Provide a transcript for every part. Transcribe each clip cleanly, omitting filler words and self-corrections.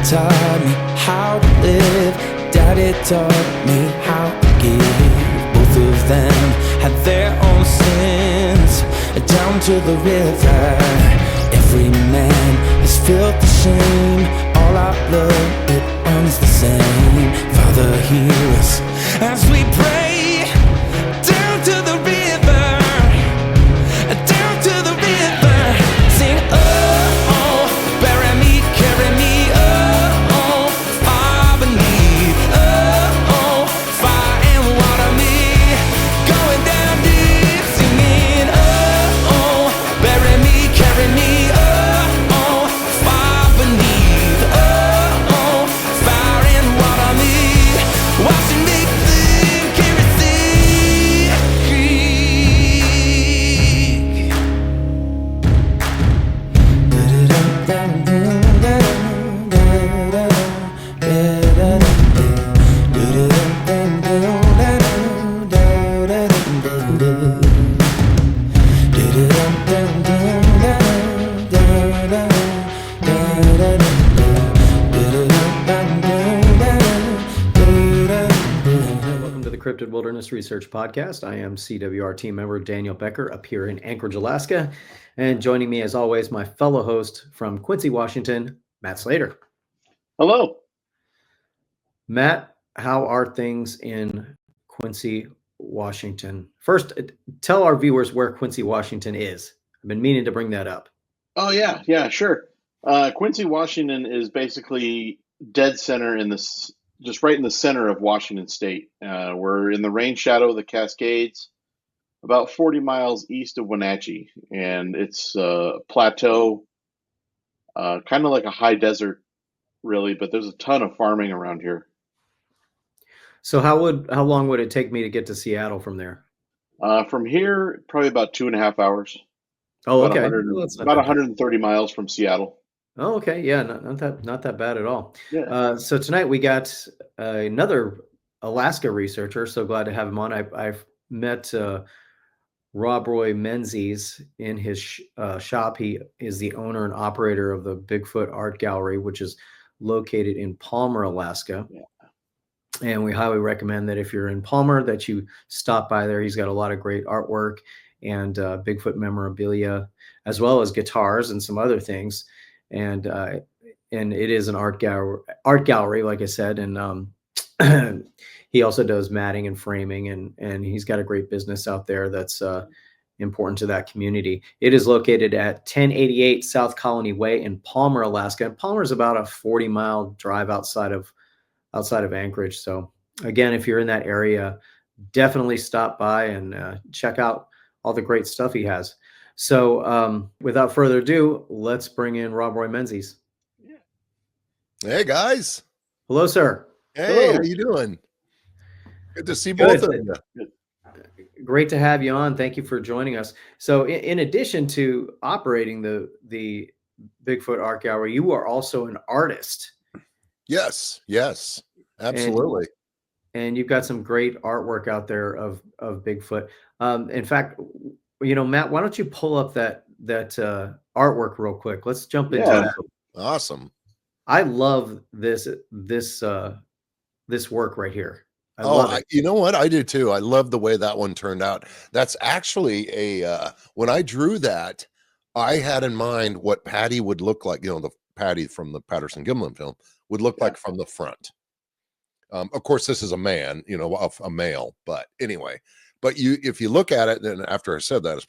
taught me how to live. Daddy taught me how to give. Both of them had their own sins. Down to the river, every man has felt the shame. All our blood, it runs the same. Father, hear us as we pray. Down to the river, down to the river. Sing, oh, oh, bury me, carry me, oh, oh, far beneath, oh, oh, fire and water me, going down deep, singing, oh, oh, bury me, carry me, oh, oh, far beneath, oh, oh, fire and water me, washing me clean, carry sea, Welcome to the Cryptid Wilderness Research Podcast. I am CWR team member Daniel Becker up here in Anchorage, Alaska. And joining me, as always, my fellow host from Quincy, Washington, Matt Slater. Hello. Matt, how are things in Quincy, Washington? First, tell our viewers where Quincy, Washington is. I've been meaning to bring that up. Oh, yeah, sure. Quincy, Washington is basically dead center in this, just right in the center of Washington State. We're in the rain shadow of the Cascades, about 40 miles east of Wenatchee, and it's a plateau, kind of like a high desert, really, but there's a ton of farming around here. So how long would it take me to get to Seattle from there? From here, probably about 2.5 hours. Oh, About okay. 100 Well, that's not about that bad. 130 miles from Seattle. Oh, okay. Yeah, not that bad at all. Yeah. So tonight we got another Alaska researcher. So glad to have him on. I've met Robby Menzies in his shop. He is the owner and operator of the Bigfoot Art Gallery, which is located in Palmer, Alaska. Yeah. And we highly recommend that if you're in Palmer, that you stop by there. He's got a lot of great artwork and Bigfoot memorabilia, as well as guitars and some other things. And it is an art gallery, like I said. And he also does matting and framing, and he's got a great business out there that's important to that community. It is located at 1088 South Colony Way in Palmer, Alaska. And Palmer is about a 40-mile drive outside of Anchorage. So again, if you're in that area, definitely stop by and check out all the great stuff he has. So without further ado, let's bring in Robby Menzies. Hey guys. Hello, sir. Hey, Hello. how you doing? Good to see both of you. Great to have you on. Thank you for joining us. So in addition to operating the Bigfoot Art Gallery, you are also an artist. Yes, absolutely. And you've got some great artwork out there of Bigfoot. In fact, Matt, why don't you pull up that artwork real quick? Let's jump into that. Awesome. I love this work right here. I love it. You know what? I do too. I love the way that one turned out. That's actually when I drew that, I had in mind what Patty would look like. The Patty from the Patterson-Gimlin film would look like from the front. Of course, this is a man, a male, but anyway. But if you look at it, then after I said that,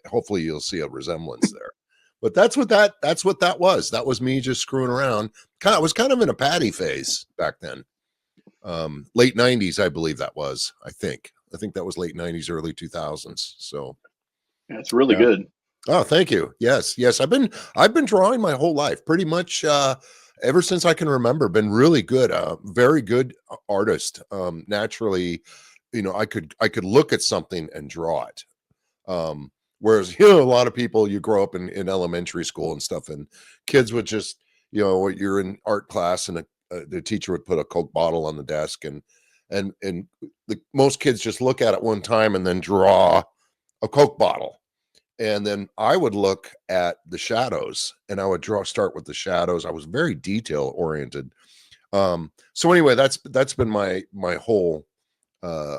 hopefully you'll see a resemblance there. But that's what that was. That was me just screwing around. I was kind of in a Patty phase back then. Late 90s, I believe that was. I think that was late 90s, early 2000s. So Yeah, it's really good. Oh, thank you. Yes. I've been drawing my whole life, pretty much ever since I can remember. Been really good, very good artist. Naturally, I could look at something and draw it. Whereas a lot of people, you grow up in elementary school and stuff, and kids would just you're in art class and the teacher would put a Coke bottle on the desk, and most kids just look at it one time and then draw a Coke bottle. And then I would look at the shadows, and I would start with the shadows. I was very detail oriented. So anyway, that's been my whole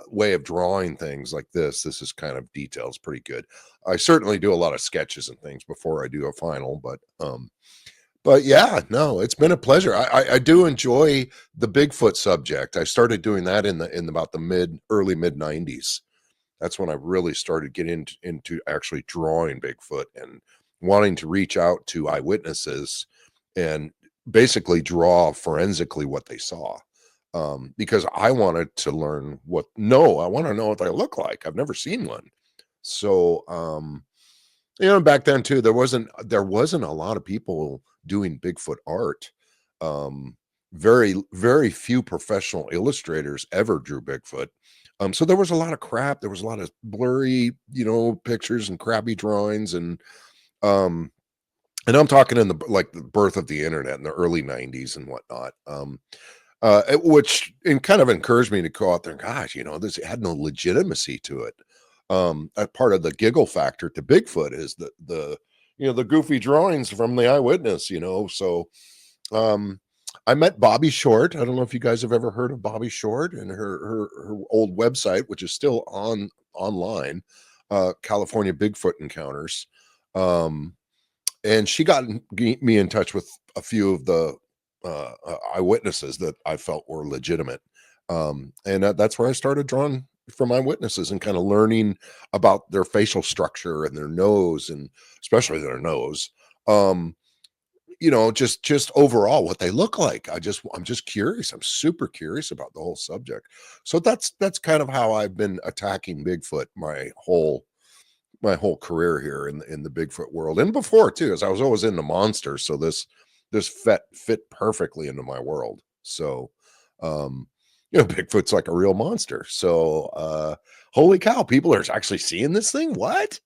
way of drawing things like this. This is kind of details, pretty good. I certainly do a lot of sketches and things before I do a final, but yeah, no, it's been a pleasure. I do enjoy the Bigfoot subject. I started doing that in about the early mid 90s. That's when I really started getting into actually drawing Bigfoot and wanting to reach out to eyewitnesses and basically draw forensically what they saw. Because I wanted to learn I want to know what they look like. I've never seen one. So, back then too, there wasn't a lot of people doing Bigfoot art. Very, very few professional illustrators ever drew Bigfoot. So there was a lot of crap. There was a lot of blurry, pictures and crappy drawings. And I'm talking in the birth of the internet in the early 90s and whatnot. Which kind of encouraged me to go out there and, gosh, this had no legitimacy to it. A part of the giggle factor to Bigfoot is the goofy drawings from the eyewitness, so I met Bobby Short. I don't know if you guys have ever heard of Bobby Short and her old website, which is still online, California Bigfoot Encounters. And she got me in touch with a few of the eyewitnesses that I felt were legitimate. And that's where I started drawing from eyewitnesses and kind of learning about their facial structure and their nose, and especially their nose. Just overall what they look like. I'm just curious. I'm super curious about the whole subject. So that's kind of how I've been attacking Bigfoot my whole career here in the Bigfoot world, and before too, as I was always into monsters. So this fit perfectly into my world. So, Bigfoot's like a real monster. So, holy cow, people are actually seeing this thing. What,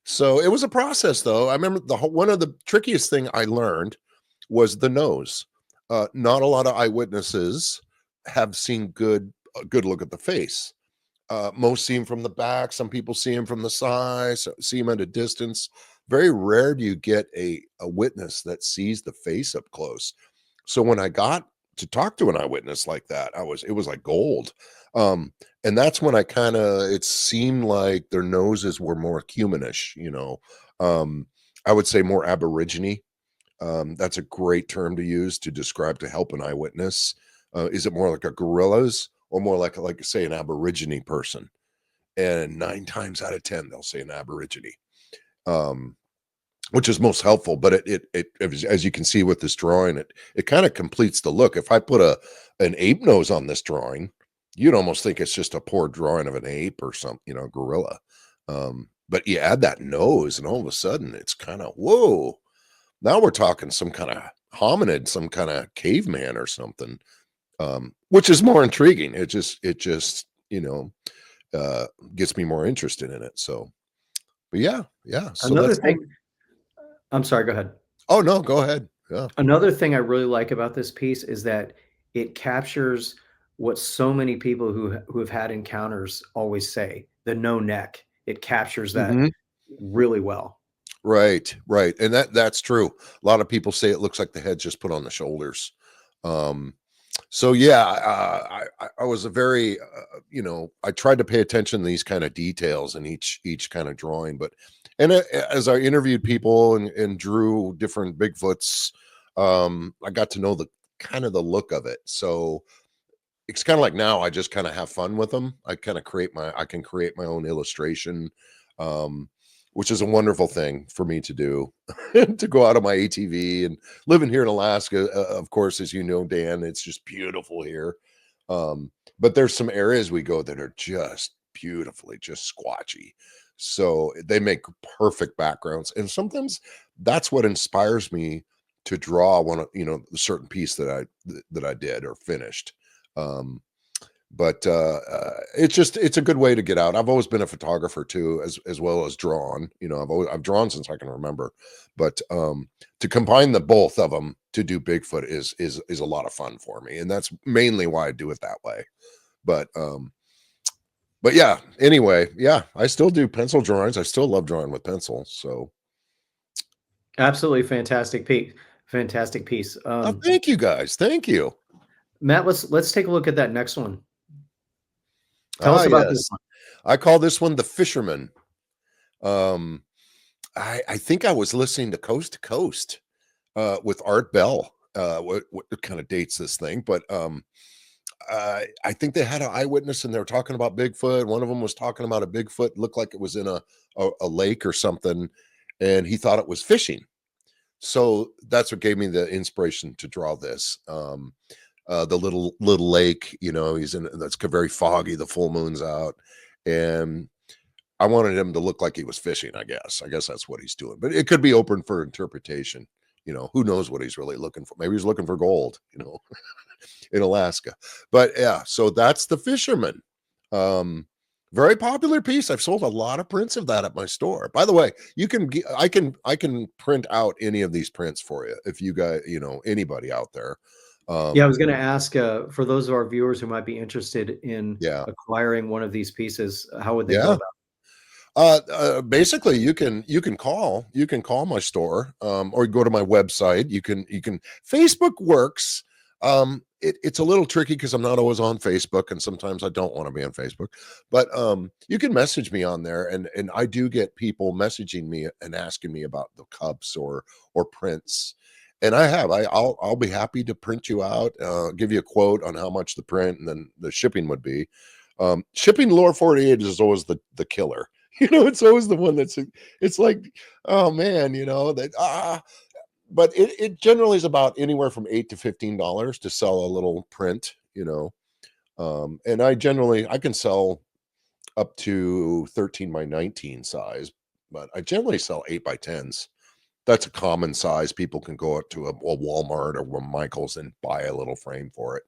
So it was a process, though. I remember one of the trickiest thing I learned was the nose. Not a lot of eyewitnesses have seen a good look at the face. Most see him from the back. Some people see him from the side, see him at a distance. Very rare do you get a witness that sees the face up close. So when I got to talk to an eyewitness like that, it was like gold. And that's when it seemed like their noses were more humanish, I would say more Aborigine. That's a great term to use to help an eyewitness. Is it more like a gorilla's or more like say an Aborigine person? And 9 times out of 10, they'll say an Aborigine. Which is most helpful, but it as you can see with this drawing, it kind of completes the look. If I put an ape nose on this drawing, you'd almost think it's just a poor drawing of an ape or something, gorilla. But you add that nose, and all of a sudden, it's kind of whoa. Now we're talking some kind of hominid, some kind of caveman or something, which is more intriguing. It just gets me more interested in it. So, but yeah. So Another thing. I'm sorry, go ahead. Oh, no, go ahead. Yeah. Another thing I really like about this piece is that it captures what so many people who have had encounters always say, the no neck. It captures that really well. Right. And that's true. A lot of people say it looks like the head's just put on the shoulders. So yeah, I was a very, I tried to pay attention to these kind of details in each kind of drawing, and as I interviewed people and drew different Bigfoots, I got to know the look of it. So it's kind of like now I just kind of have fun with them. I can create my own illustration, which is a wonderful thing for me to do, to go out on my ATV. And living here in Alaska, of course, as you know, Dan, it's just beautiful here. But there's some areas we go that are just beautifully, just squatchy. So they make perfect backgrounds. And sometimes that's what inspires me to draw a certain piece that I did or finished. But it's a good way to get out. I've always been a photographer too, as well as drawn. I've drawn since I can remember. But to combine the both of them to do Bigfoot is a lot of fun for me, and that's mainly why I do it that way. But But yeah, anyway, yeah, I still do pencil drawings. I still love drawing with pencil. So, Absolutely fantastic piece. Fantastic piece. oh, thank you guys. Thank you. Matt, let's take a look at that next one. Tell Ah, us about this yes. one. I call this one the Fisherman. Um, I think I was listening to Coast with Art Bell. What kind of dates this thing? But I think they had an eyewitness and they were talking about Bigfoot. One of them was talking about a Bigfoot, looked like it was in a lake or something, and he thought it was fishing. So that's what gave me the inspiration to draw this. The little lake, he's in that's very foggy, the full moon's out, and I wanted him to look like he was fishing, I guess. I guess that's what he's doing. But it could be open for interpretation. Who knows what he's really looking for? Maybe he's looking for gold, in Alaska. But yeah, so that's the Fisherman. Very popular piece. I've sold a lot of prints of that at my store. By the way, I can print out any of these prints for you if you guys, anybody out there. Yeah, I was going to ask for those of our viewers who might be interested in Yeah. acquiring one of these pieces, how would they go Yeah. about Basically you can call my store, or go to my website. You can Facebook works. It's a little tricky because I'm not always on Facebook, and sometimes I don't want to be on Facebook, but you can message me on there, and I do get people messaging me and asking me about the cups or prints. And I'll be happy to print you out, give you a quote on how much the print and then the shipping would be. Shipping lower 48 is always the killer. It's always the one it's like, oh man, but it generally is about anywhere from $8 to $15 to sell a little print, and I can sell up to 13 by 19 size, but I generally sell 8 by 10s. That's a common size. People can go up to a Walmart or a Michael's and buy a little frame for it.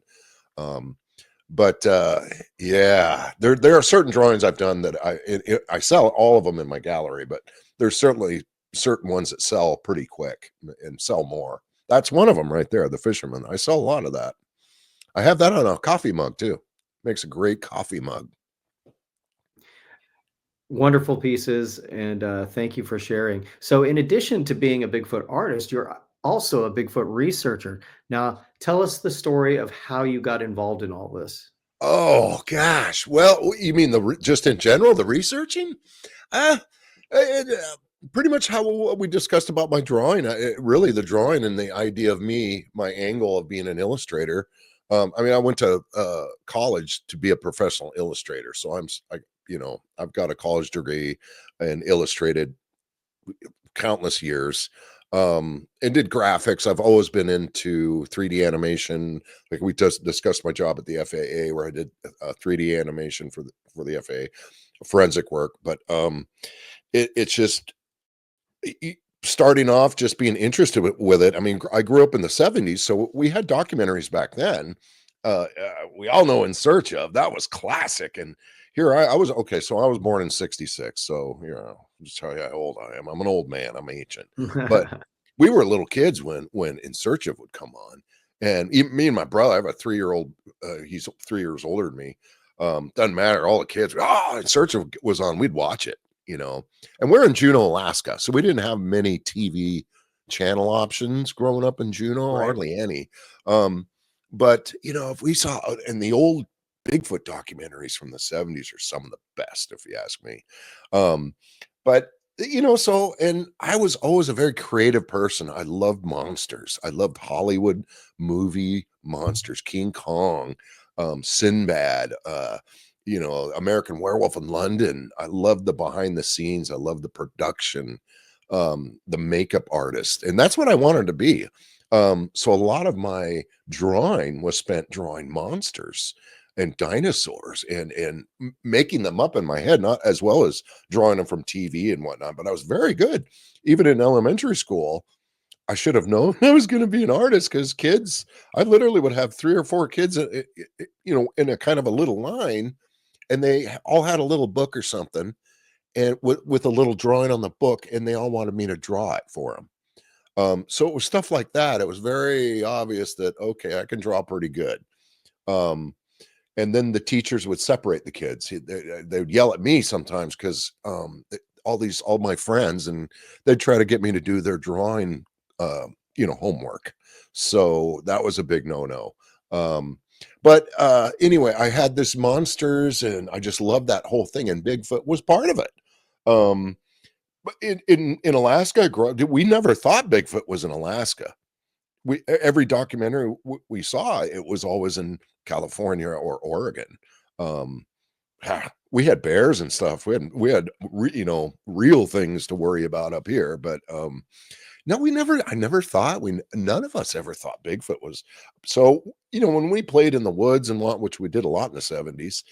But yeah, there are certain drawings I've done that I sell all of them in my gallery, but there's certainly certain ones that sell pretty quick and sell more. That's one of them right there, the Fisherman. I sell a lot of that. I have that on a coffee mug too. Makes a great coffee mug. Wonderful pieces, and thank you for sharing. So, in addition to being a Bigfoot artist, you're also a Bigfoot researcher. Now, tell us the story of how you got involved in all this. Oh gosh. Well, you mean just in general, the researching? Uh, Pretty much how what we discussed about my drawing. Really, the drawing and the idea of my angle of being an illustrator. I mean, I went to college to be a professional illustrator, so I've got a college degree and illustrated countless years. And did graphics. I've always been into 3D animation. Like we just discussed my job at the FAA, where I did 3D animation for the FAA, forensic work. But it's just starting off, just being interested with it. I mean, I grew up in the 70s, so we had documentaries back then. We all know In Search Of, that was classic. And here I was, okay, so I was born in 66. So, just tell you how old I am. I'm an old man. I'm ancient. But we were little kids when In Search Of would come on. And me and my brother, I have a 3-year-old, he's 3 years older than me. Doesn't matter. All the kids, In Search Of was on. We'd watch it, and we're in Juneau, Alaska. So we didn't have many TV channel options growing up in Juneau, Right. hardly any. But if we saw, and the old Bigfoot documentaries from the 70s are some of the best, if you ask me. But so, and I was always a very creative person. I loved monsters. I loved Hollywood movie monsters, King Kong, Sinbad, American Werewolf in London. I love the behind the scenes. I love the production, the makeup artist. And that's what I wanted to be. So a lot of my drawing was spent drawing monsters and dinosaurs and making them up in my head, not as well as drawing them from TV and whatnot. But I was very good. Even in elementary school, I should have known I was going to be an artist, because kids, I literally would have 3 or 4 kids, in a kind of a little line, and they all had a little book or something, and with a little drawing on the book, and they all wanted me to draw it for them. So it was stuff like that. It was very obvious that, okay, I can draw pretty good. And then the teachers would separate the kids. They would yell at me sometimes because all my friends, and they'd try to get me to do their drawing, homework. So that was a big no-no. But anyway, I had this monsters, and I just loved that whole thing, and Bigfoot was part of it. But in Alaska, we never thought Bigfoot was in Alaska. Every documentary we saw, it was always in California or Oregon. We had bears and stuff. We had real things to worry about up here, but no, I never thought, none of us ever thought Bigfoot was. So, when we played in the woods and which we did a lot in the 70s,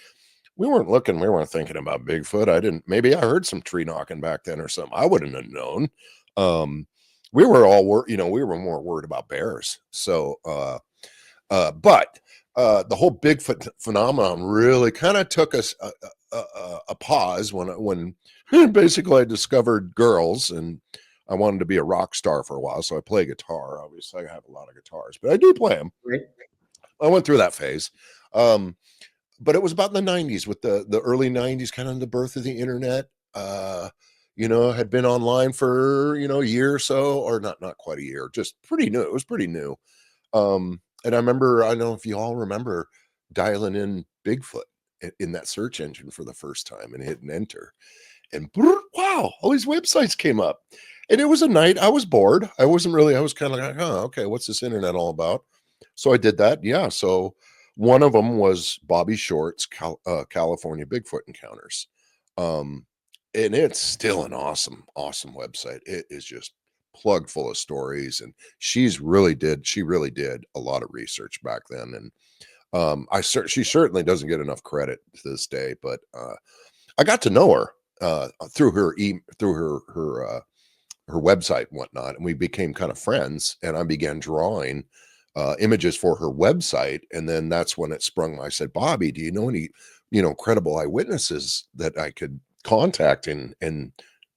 we weren't thinking about Bigfoot. Maybe I heard some tree knocking back then or something. I wouldn't have known. We were we were more worried about bears. So, but the whole Bigfoot phenomenon really kind of took us a pause when basically I discovered girls, and I wanted to be a rock star for a while. So I play guitar. Obviously, I have a lot of guitars, but I do play them. Right. I went through that phase. But it was about in the 90s, with the early 90s, kind of the birth of the internet. Had been online for, a year or so, or not quite a year, just pretty new. It was pretty new. And I don't know if you all remember dialing in Bigfoot in that search engine for the first time and hitting enter. And wow, all these websites came up. And it was a night I was bored. I was kind of like, okay, what's this internet all about? So I did that. Yeah. So one of them was Bobby Short's California Bigfoot Encounters. And it's still an awesome website. It is just plugged full of stories, and she really did a lot of research back then. And she certainly doesn't get enough credit to this day, but I got to know her through her website and whatnot, and we became kind of friends, and I began drawing images for her website. And then that's when it sprung. I said, Bobby, do you know any, credible eyewitnesses that I could contact and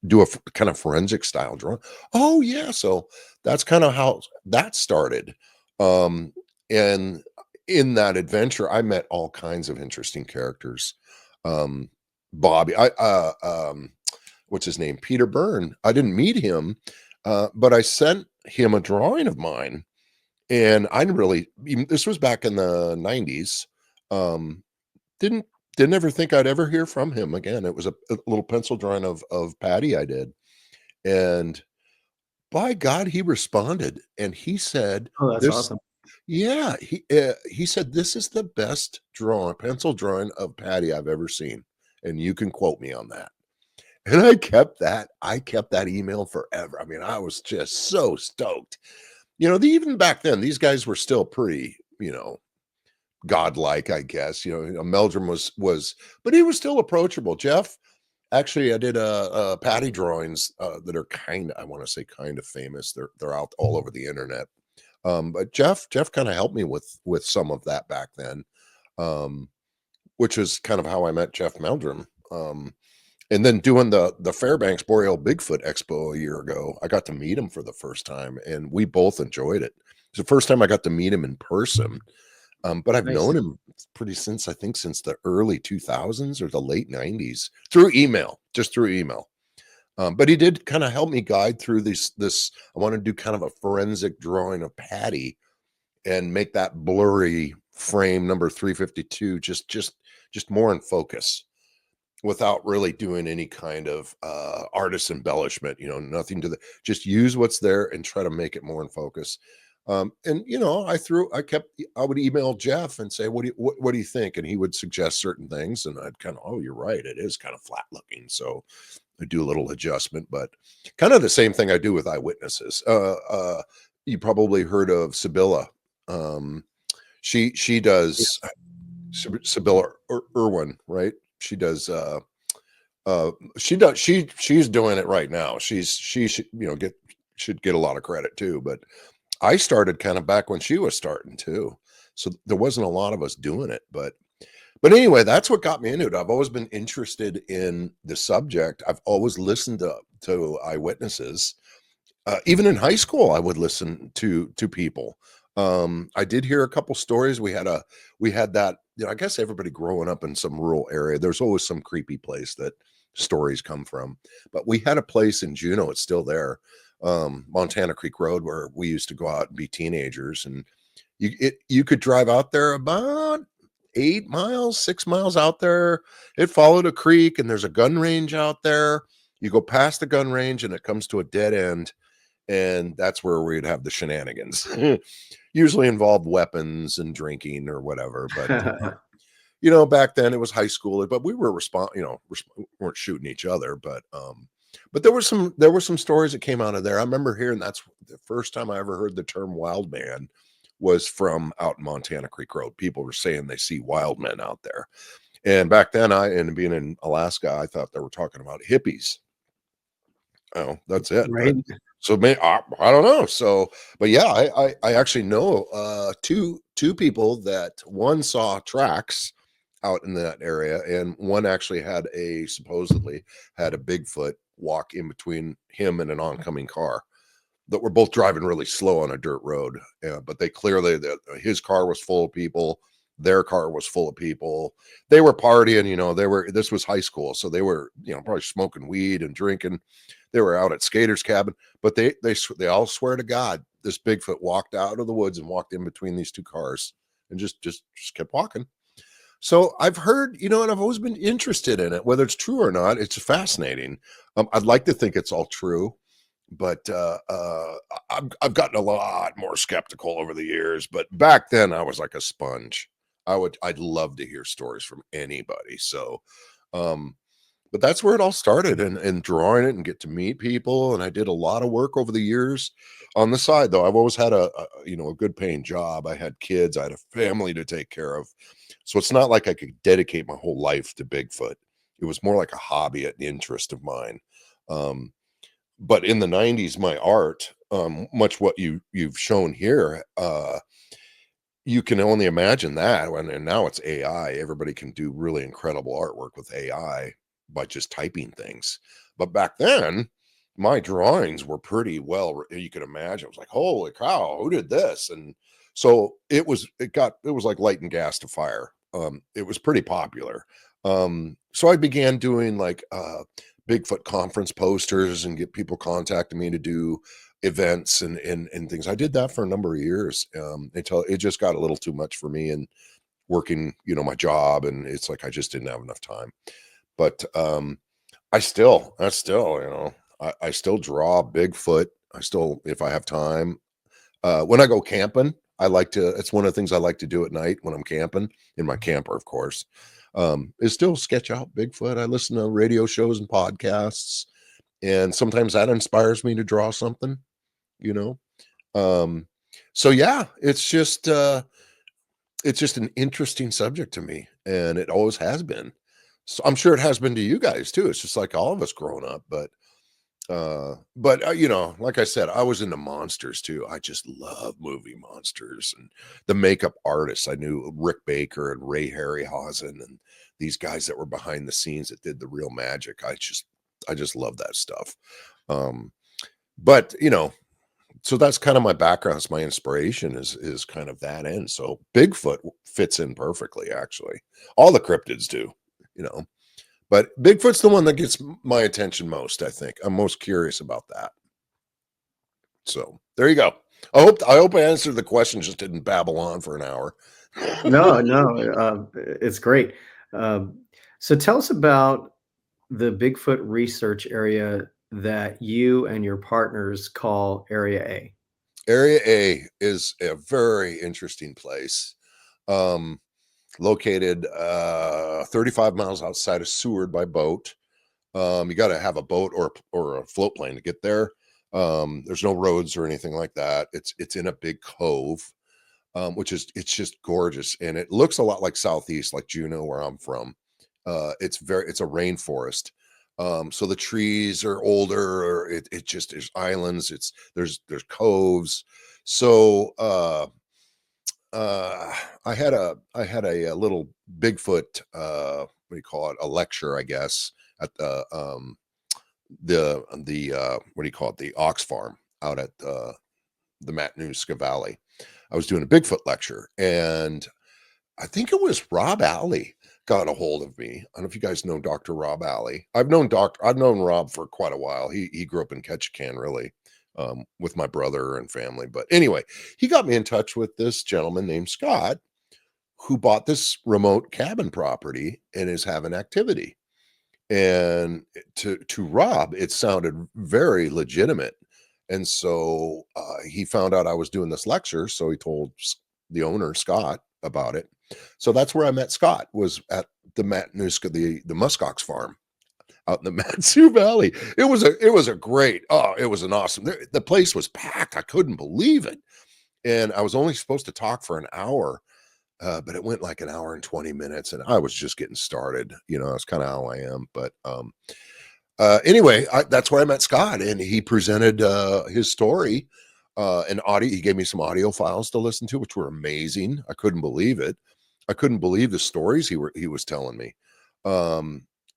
do a kind of forensic style drawing? Oh yeah. So that's kind of how that started. And in that adventure, I met all kinds of interesting characters. Bobby, what's his name? Peter Byrne. I didn't meet him, but I sent him a drawing of mine. And this was back in the 90s. Didn't ever think I'd ever hear from him again. It was a little pencil drawing of Patty I did. And by God, he responded, and he said, Oh, that's awesome. Yeah. He said, this is the best pencil drawing of Patty I've ever seen. And you can quote me on that. And I kept that email forever. I mean, I was just so stoked. Even back then, these guys were still pretty, godlike, I guess. Meldrum was, but he was still approachable. Jeff, actually, I did Patty drawings that are I want to say kind of famous. They're out all over the internet. But Jeff kind of helped me with some of that back then, which is kind of how I met Jeff Meldrum. And then doing the Fairbanks Boreal Bigfoot Expo a year ago, I got to meet him for the first time, and we both enjoyed it. It's the first time I got to meet him in person. But I've known him since the early 2000s or the late 90s through email. But he did kind of help me guide through this. I want to do kind of a forensic drawing of Patty and make that blurry frame number 352 just more in focus, without really doing any kind of artist embellishment, nothing just use what's there and try to make it more in focus. And I would email Jeff and say, what do you think? And he would suggest certain things, and I'd kind of, oh, you're right, it is kind of flat looking. So I do a little adjustment, but kind of the same thing I do with eyewitnesses. You probably heard of Sibylla. She does Sibylla Irwin, right? She does she's doing it right now. She should get a lot of credit too, but I started kind of back when she was starting too. So there wasn't a lot of us doing it, but anyway, that's what got me into it. I've always been interested in the subject. I've always listened to eyewitnesses. Even in high school, I would listen to people. I did hear a couple stories. We had that, I guess everybody growing up in some rural area, there's always some creepy place that stories come from. But we had a place in Juneau, it's still there, Montana Creek Road, where we used to go out and be teenagers, and you could drive out there about 8 miles, 6 miles out there. It followed a creek, and there's a gun range out there. You go past the gun range, and it comes to a dead end, and that's where we'd have the shenanigans. Usually involved weapons and drinking or whatever, but back then it was high school, but we were weren't shooting each other, but there were some stories that came out of there. I remember hearing that's the first time I ever heard the term wild man was from out in Montana Creek Road. People were saying they see wild men out there. And back then, and being in Alaska, I thought they were talking about hippies. Oh, that's it. Right. So I don't know. So, but yeah, I actually know two people that one saw tracks out in that area, and one actually supposedly had a Bigfoot walk in between him and an oncoming car that were both driving really slow on a dirt road. But they clearly, his car was full of people. Their car was full of people. They were partying, this was high school. So they were, probably smoking weed and drinking. They were out at skaters cabin, but they all swear to God, this Bigfoot walked out of the woods and walked in between these two cars and just kept walking. So I've heard, and I've always been interested in it, whether it's true or not. It's fascinating. I'd like to think it's all true, but I've gotten a lot more skeptical over the years. But back then I was like a sponge. I'd love to hear stories from anybody. So, but that's where it all started, and drawing it and get to meet people. And I did a lot of work over the years on the side, though. I've always had a good paying job. I had kids, I had a family to take care of. So it's not like I could dedicate my whole life to Bigfoot. It was more like a hobby, an interest of mine. But in the 90s, my art, much what you've shown here, you can only imagine that. And now it's AI. Everybody can do really incredible artwork with AI by just typing things. But back then, my drawings were pretty well, you can imagine. It was like, holy cow, who did this? And so it was like lighting gas to fire. It was pretty popular. So I began doing like Bigfoot conference posters and get people contacting me to do events and things. I did that for a number of years until it just got a little too much for me and working, my job. And it's like, I just didn't have enough time. But I still, I still draw Bigfoot. If I have time, when I go camping, it's one of the things I like to do at night when I'm camping in my camper, of course, is still sketch out Bigfoot. I listen to radio shows and podcasts, and sometimes that inspires me to draw something, so yeah, it's just an interesting subject to me, and it always has been. So I'm sure it has been to you guys too. It's just like all of us growing up, but like I said, I was into monsters too. I just love movie monsters and the makeup artists. I knew Rick Baker and Ray Harryhausen and these guys that were behind the scenes that did the real magic. I just love that stuff. But so that's kind of my background. It's my inspiration is kind of that end. So Bigfoot fits in perfectly, actually. All the cryptids do, but Bigfoot's the one that gets my attention most, I think. I'm most curious about that. So there you go. I hope I answered the question, just didn't babble on for an hour. No, it's great. So tell us about the Bigfoot research area that you and your partners call Area A. Area A is a very interesting place. Located 35 miles outside of Seward by boat. You got to have a boat or a float plane to get there. There's no roads or anything like that. It's in a big cove, it's just gorgeous, and it looks a lot like Southeast, like Juneau, where I'm from. It's a rainforest. So the trees are older, or it just, there's islands, there's coves. So I had a little Bigfoot, what do you call it? A lecture, I guess, at the what do you call it? The ox farm out at the Matanuska Valley. I was doing a Bigfoot lecture, and I think it was Rob Alley got a hold of me. I don't know if you guys know Dr. Rob Alley. I've known Rob for quite a while. He grew up in Ketchikan, really, with my brother and family. But anyway, he got me in touch with this gentleman named Scott, who bought this remote cabin property and is having activity. And to Rob, it sounded very legitimate. And so he found out I was doing this lecture, so he told the owner, Scott, about it. So that's where I met Scott, was at the Matanuska, the muskox farm out in the Matsu Valley. It was a great, it was an awesome, the place was packed. I couldn't believe it. And I was only supposed to talk for an hour, but it went like an hour and 20 minutes, and I was just getting started. That's kind of how I am. But anyway, that's where I met Scott, and he presented his story and audio. He gave me some audio files to listen to, which were amazing. I couldn't believe it. I couldn't believe the stories he was telling me.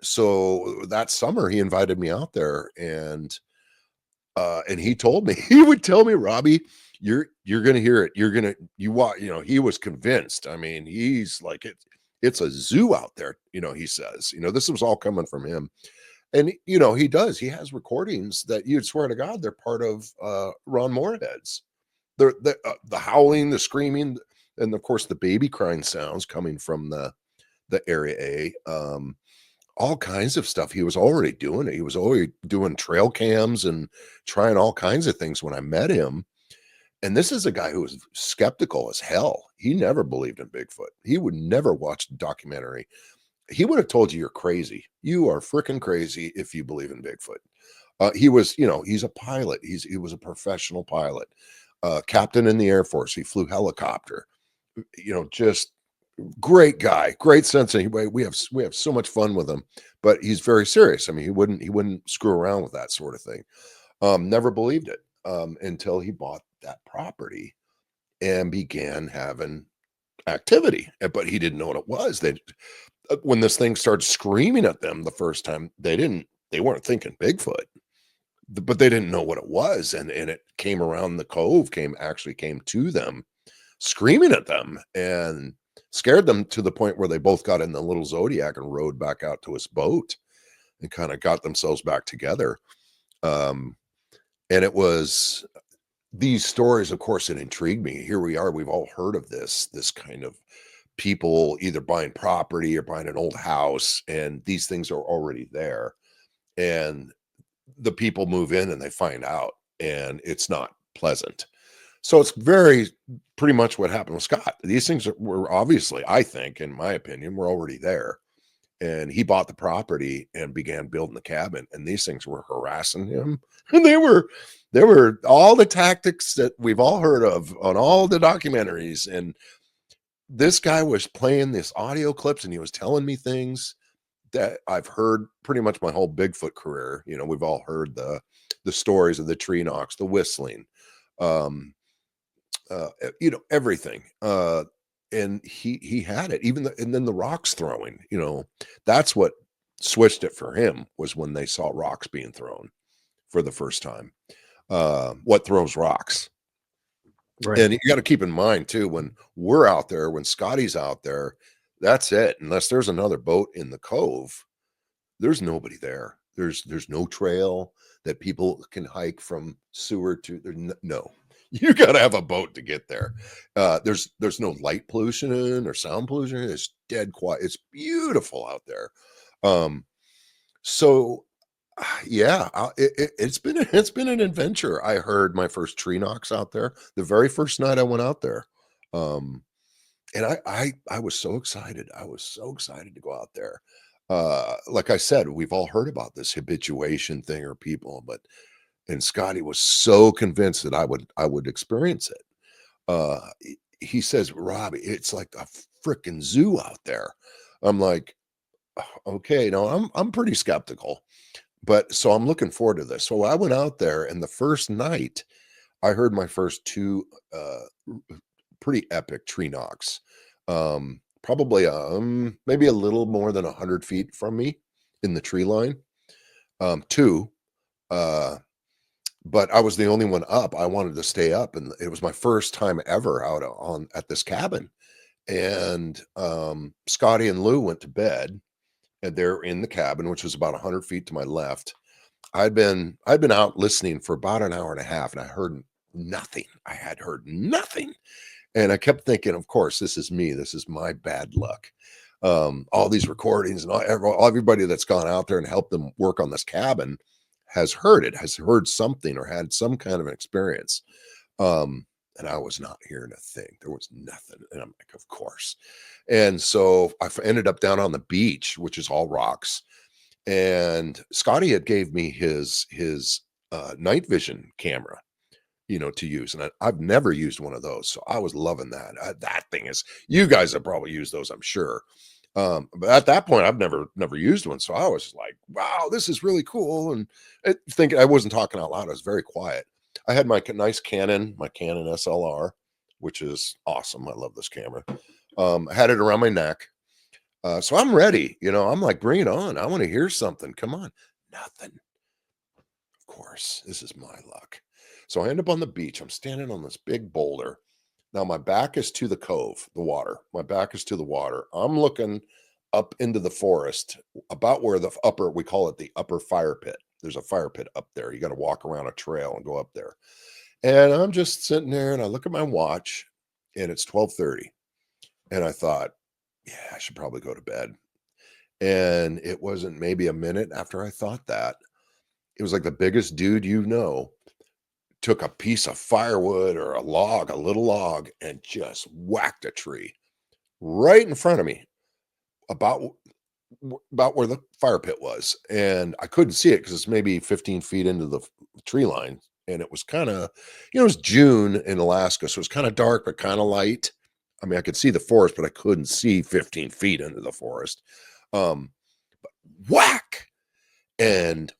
So that summer, he invited me out there, and he told me, he would tell me, Robby, you're gonna hear it. He was convinced. I mean, he's like, it's a zoo out there. He says, this was all coming from him. And, he has recordings that you'd swear to God, they're part of Ron Moorhead's. The howling, the screaming, and of course the baby crying sounds coming from the area A. All kinds of stuff. He was already doing it. He was already doing trail cams and trying all kinds of things when I met him. And this is a guy who was skeptical as hell. He never believed in Bigfoot. He would never watch the documentary. He would have told you you're crazy. You are freaking crazy if you believe in Bigfoot. He was, he's a pilot. He was a professional pilot, captain in the Air Force. He flew helicopter. Just great guy, great sense. Anyway, we have so much fun with him, but he's very serious. I mean, he wouldn't screw around with that sort of thing. Never believed it until he bought that property and began having activity, but he didn't know what it was. When this thing started screaming at them the first time, they weren't thinking Bigfoot, but they didn't know what it was. And it came around the cove, came to them, screaming at them, and scared them to the point where they both got in the little Zodiac and rode back out to his boat and kind of got themselves back together. And it was these stories, of course, it intrigued me. Here we are. We've all heard of this kind of people either buying property or buying an old house, and these things are already there. And the people move in and they find out, and it's not pleasant. So it's pretty much what happened with Scott. These things were obviously, I think, in my opinion, were already there. And he bought the property and began building the cabin, and these things were harassing him. And they were all the tactics that we've all heard of on all the documentaries. And this guy was playing this audio clips, and he was telling me things that I've heard pretty much my whole Bigfoot career. We've all heard the stories of the tree knocks, the whistling, everything. And he had it, and then the rocks throwing, that's what switched it for him, was when they saw rocks being thrown for the first time. What throws rocks? Right. And you got to keep in mind too, when we're out there, when Scotty's out there, that's it. Unless there's another boat in the cove, there's nobody there. There's no trail that people can hike from Seward to. No, you got to have a boat to get there. There's no light pollution or sound pollution. It's dead quiet. It's beautiful out there. So yeah, it's been an adventure. I heard my first tree knocks out there the very first night I went out there. And I was so excited. I was so excited to go out there. Like I said, we've all heard about this habituation thing or people, and Scotty was so convinced that I would experience it. He says, Robby, it's like a freaking zoo out there. I'm like, okay, no, I'm pretty skeptical, but so I'm looking forward to this. So I went out there, and the first night I heard my first two pretty epic tree knocks. Probably maybe a little more than 100 feet from me in the tree line. Two, but I was the only one up. I wanted to stay up, and it was my first time ever out at this cabin. And Scotty and Lou went to bed, and they're in the cabin, which was about 100 feet to my left. I'd been out listening for about an hour and a half, and I heard nothing. I had heard nothing. And I kept thinking, of course, this is me. This is my bad luck. All these recordings and everybody that's gone out there and helped them work on this cabin has heard it, has heard something or had some kind of an experience. And I was not hearing a thing. There was nothing. And I'm like, of course. And so I ended up down on the beach, which is all rocks. And Scotty had gave me his night vision camera, to use. And I've never used one of those. So I was loving that. That thing is, you guys have probably used those, I'm sure. But at that point, I've never used one. So I was like, wow, this is really cool. And I wasn't talking out loud. I was very quiet. I had my nice Canon SLR, which is awesome. I love this camera. I had it around my neck. So I'm ready. I'm like, bring it on. I want to hear something. Come on. Nothing. Of course, this is my luck. So I end up on the beach. I'm standing on this big boulder. Now my back is to the cove, the water. My back is to the water. I'm looking up into the forest, about where we call it the upper fire pit. There's a fire pit up there. You got to walk around a trail and go up there. And I'm just sitting there, and I look at my watch, and it's 12:30. And I thought, yeah, I should probably go to bed. And it wasn't maybe a minute after I thought that. It was like the biggest dude took a piece of firewood or a little log, and just whacked a tree right in front of me, about where the fire pit was. And I couldn't see it because it's maybe 15 feet into the tree line. And it was kind of, it was June in Alaska. So it was kind of dark, but kind of light. I mean, I could see the forest, but I couldn't see 15 feet into the forest. But whack. And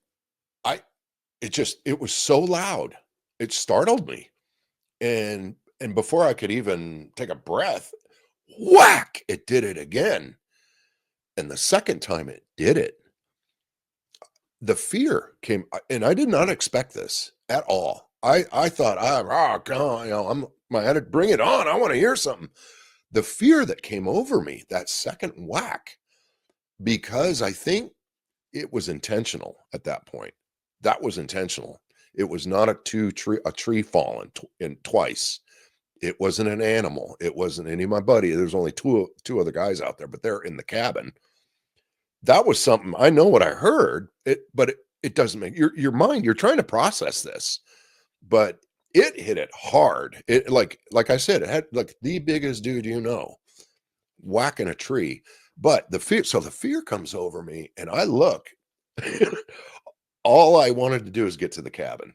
it was so loud. It startled me. And before I could even take a breath, whack, it did it again. And the second time it did it, the fear came, and I did not expect this at all. I thought, I had to bring it on. I want to hear something. The fear that came over me, that second whack, because I think it was intentional at that point. That was intentional. It was not a tree falling twice. It wasn't an animal. It wasn't any of my buddy. There's only two other guys out there, but they're in the cabin. That was something. I know what I heard, but it doesn't make your mind. You're trying to process this, but it hit it hard. It like I said, it had like the biggest dude whacking a tree. But the fear comes over me, and I look. All I wanted to do is get to the cabin.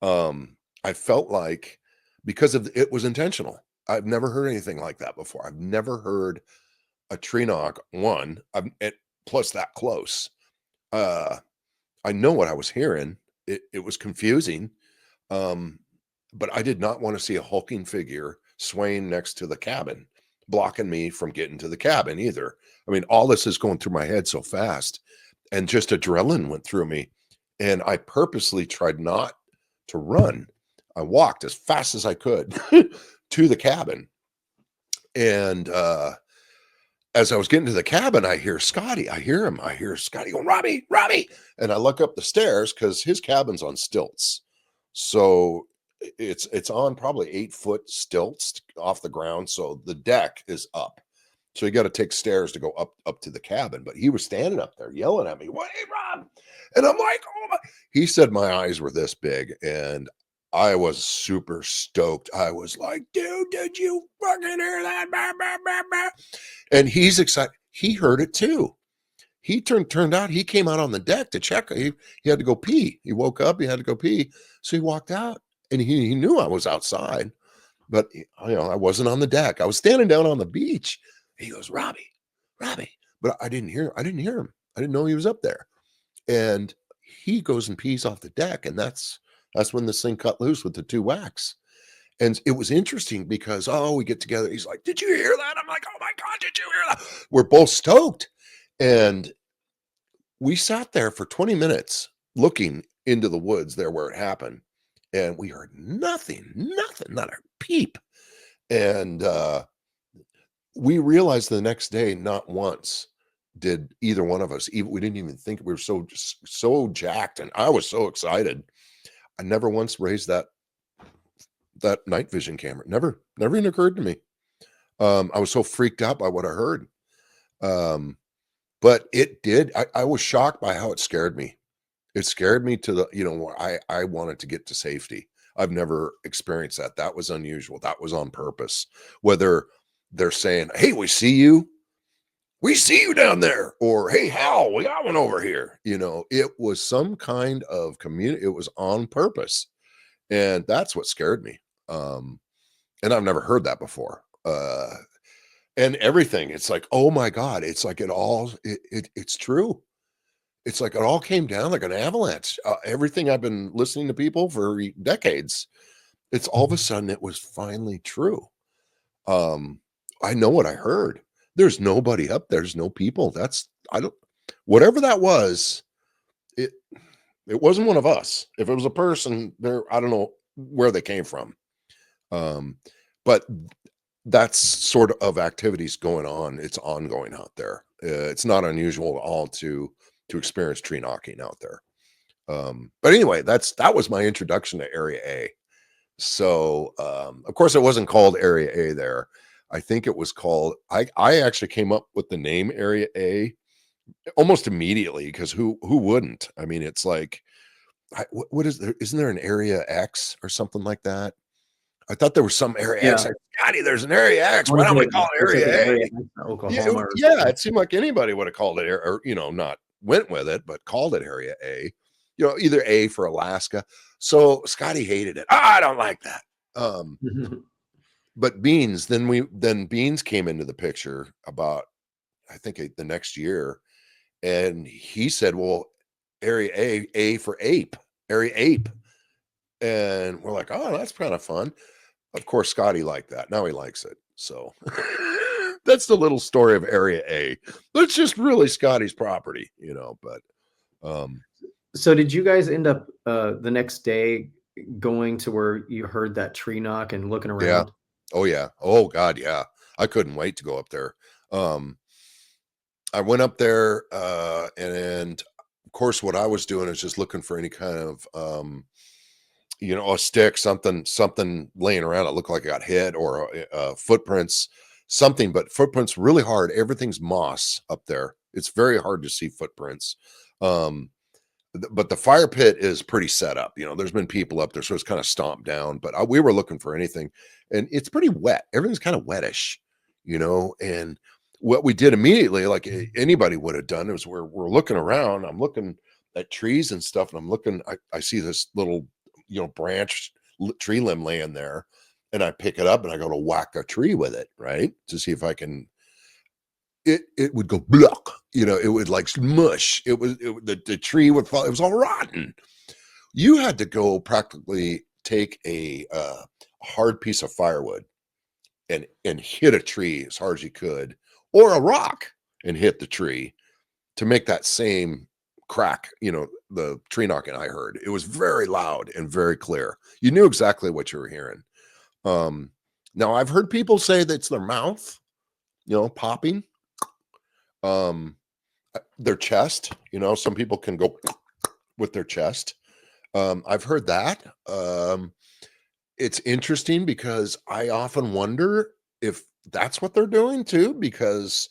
I felt like, because it was intentional. I've never heard anything like that before. I've never heard a tree knock. Plus that close. I know what I was hearing. It was confusing. But I did not want to see a hulking figure swaying next to the cabin, blocking me from getting to the cabin either. I mean, all this is going through my head so fast, and just adrenaline went through me. And I purposely tried not to run. I walked as fast as I could to the cabin. And as I was getting to the cabin, I hear Scotty. I hear Scotty going, Robby. And I look up the stairs because his cabin's on stilts. So it's on probably 8-foot stilts off the ground. So the deck is up. So you got to take stairs to go up to the cabin. But he was standing up there yelling at me, "What, hey, Rob?" And I'm like, "Oh my!" He said my eyes were this big, and I was super stoked. I was like, "Dude, did you fucking hear that?" Bah, bah, bah, bah. And he's excited. He heard it too. He turned out he came out on the deck to check. He had to go pee. He woke up. He had to go pee. So he walked out, and he knew I was outside, but I wasn't on the deck. I was standing down on the beach. He goes, Robby, but I didn't hear him. I didn't know he was up there. And he goes and pees off the deck, and that's when this thing cut loose with the 2 whacks. And it was interesting because we get together. He's like, "Did you hear that?" I'm like, "Oh my God, did you hear that?" We're both stoked, and we sat there for 20 minutes looking into the woods there where it happened, and we heard nothing, not a peep. And we realized the next day, not once did either one of us, even we didn't even think, we were so jacked, and I was so excited. I never once raised that night vision camera. Never even occurred to me. I was so freaked out by what I heard. But it did. I was shocked by how it scared me. It scared me to the, where I wanted to get to safety. I've never experienced that. That was unusual. That was on purpose. Whether they're saying, "Hey, we see you. We see you down there," or "Hey, Hal, we got one over here." It was some kind of community. It was on purpose. And that's what scared me. And I've never heard that before. And everything, it's like, oh my God, it's like it's true. It's like it all came down like an avalanche. Everything I've been listening to people for decades, it's all of a sudden it was finally true. I know what I heard. There's nobody up there. There's no people. Whatever that was, it wasn't one of us. If it was a person there, I don't know where they came from. But that's sort of activities going on. It's ongoing out there. It's not unusual at all to experience tree knocking out there. But anyway, that was my introduction to Area A. So, of course, it wasn't called Area A there. I think it was called. I actually came up with the name Area A almost immediately, because who wouldn't? I mean, it's like, what is there? Isn't there an Area X or something like that? I thought there was some Area X. Yeah. Like, Scotty, there's an Area X. Why don't we call it There's like Area an area A? in Yeah, Oklahoma or yeah. something. It seemed like anybody would have called it, or not went with it, but called it Area A. Either A for Alaska. So Scotty hated it. I don't like that. But Beans, then Beans came into the picture about, I think, the next year, and he said, "Well, Area A for ape, Area Ape," and we're like, "Oh, that's kind of fun." Of course, Scotty liked that. Now he likes it. So that's the little story of Area A. That's just really Scotty's property, but So did you guys end up the next day going to where you heard that tree knock and looking yeah. around? Oh yeah. Oh God, yeah. I couldn't wait to go up there. I went up there, and of course what I was doing is just looking for any kind of a stick, something laying around. It looked like it got hit, or footprints, something, but footprints really hard. Everything's moss up there. It's very hard to see footprints. But the fire pit is pretty set up. There's been people up there, so it's kind of stomped down, but we were looking for anything, and it's pretty wet. Everything's kind of wettish, and what we did immediately, like anybody would have done, is we're looking around. I'm looking at trees and stuff, and I'm looking, I see this little, branch tree limb laying there, and I pick it up and I go to whack a tree with it, right, to see if I can. It would go block, it would like mush. The tree would fall. It was all rotten. You had to go practically take a hard piece of firewood and hit a tree as hard as you could, or a rock and hit the tree to make that same crack. The tree knocking I heard, it was very loud and very clear. You knew exactly what you were hearing. Now I've heard people say that it's their mouth, popping. Their chest, some people can go with their chest. I've heard that. It's interesting because I often wonder if that's what they're doing too, because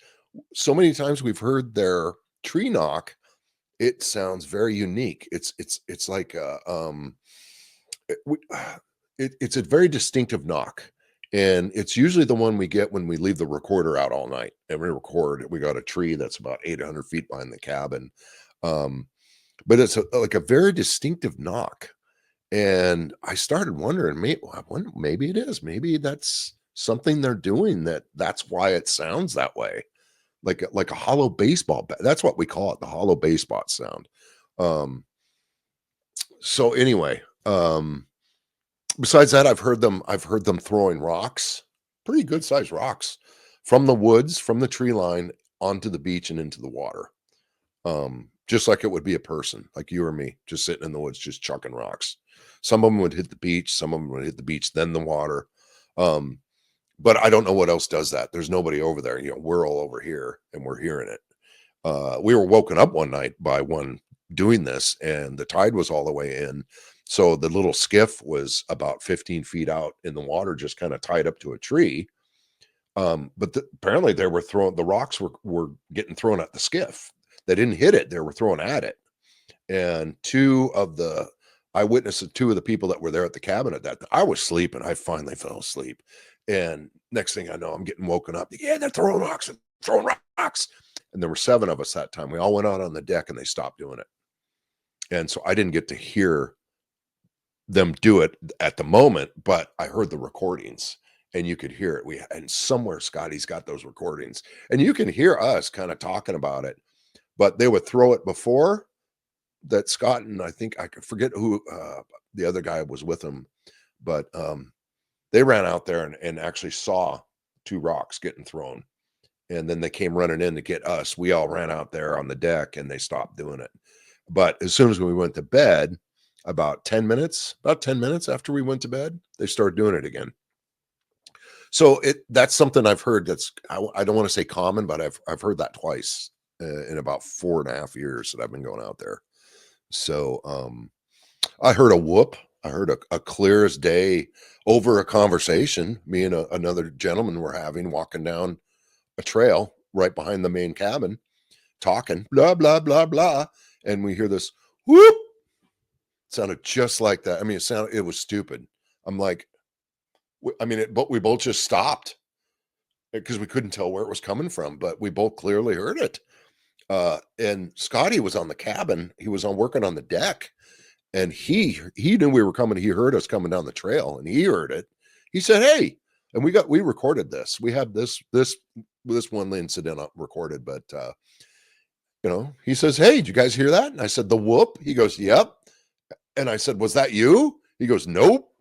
so many times we've heard their tree knock. It sounds very unique. It's like it's a very distinctive knock. And it's usually the one we get when we leave the recorder out all night and we record. We got a tree that's about 800 feet behind the cabin. But it's like a very distinctive knock. And I started wondering, maybe it is. Maybe that's something they're doing, that's why it sounds that way. Like a hollow baseball bat. That's what we call it, the hollow baseball sound. So anyway, besides that, I've heard them throwing rocks, pretty good sized rocks, from the woods, from the tree line onto the beach and into the water. Just like it would be a person, like you or me, just sitting in the woods, just chucking rocks. Some of them would hit the beach, some of them would hit the beach, then the water. But I don't know what else does that. There's nobody over there. You know, we're all over here and we're hearing it. We were woken up one night by one doing this, and the tide was all the way in. So the little skiff was about 15 feet out in the water, just kind of tied up to a tree. But apparently they were throwing, the rocks were getting thrown at the skiff. They didn't hit it. They were throwing at it. And two of the eyewitnesses, two of the people that were there at the cabin at that, I was sleeping. I finally fell asleep. And next thing I know, I'm getting woken up. Yeah, they're throwing rocks and throwing rocks. And there were 7 of us that time. We all went out on the deck and they stopped doing it. And so I didn't get to hear them do it at the moment, but I heard the recordings and you could hear it. And somewhere Scotty's got those recordings and you can hear us kind of talking about it, but they would throw it before that. Scott and I think I could forget who the other guy was with him, but they ran out there and actually saw 2 rocks getting thrown. And then they came running in to get us. We all ran out there on the deck and they stopped doing it. But as soon as we went to bed, about 10 minutes after we went to bed, they started doing it again. So that's something I've heard that's, I don't want to say common, but I've heard that twice in about 4.5 years that I've been going out there. So I heard a whoop. I heard a clear as day over a conversation me and another gentleman were having, walking down a trail right behind the main cabin, talking blah blah blah blah, and we hear this whoop. It sounded just like that. I mean, it was stupid. I'm like, but we both just stopped because we couldn't tell where it was coming from, but we both clearly heard it. And Scotty was on the cabin. He was working on the deck, and he knew we were coming. He heard us coming down the trail, and he heard it. He said, "Hey," and we recorded this. We had this one incident recorded, but he says, "Hey, did you guys hear that?" And I said, "The whoop." He goes, "Yep." And I said, "Was that you?" He goes, "Nope."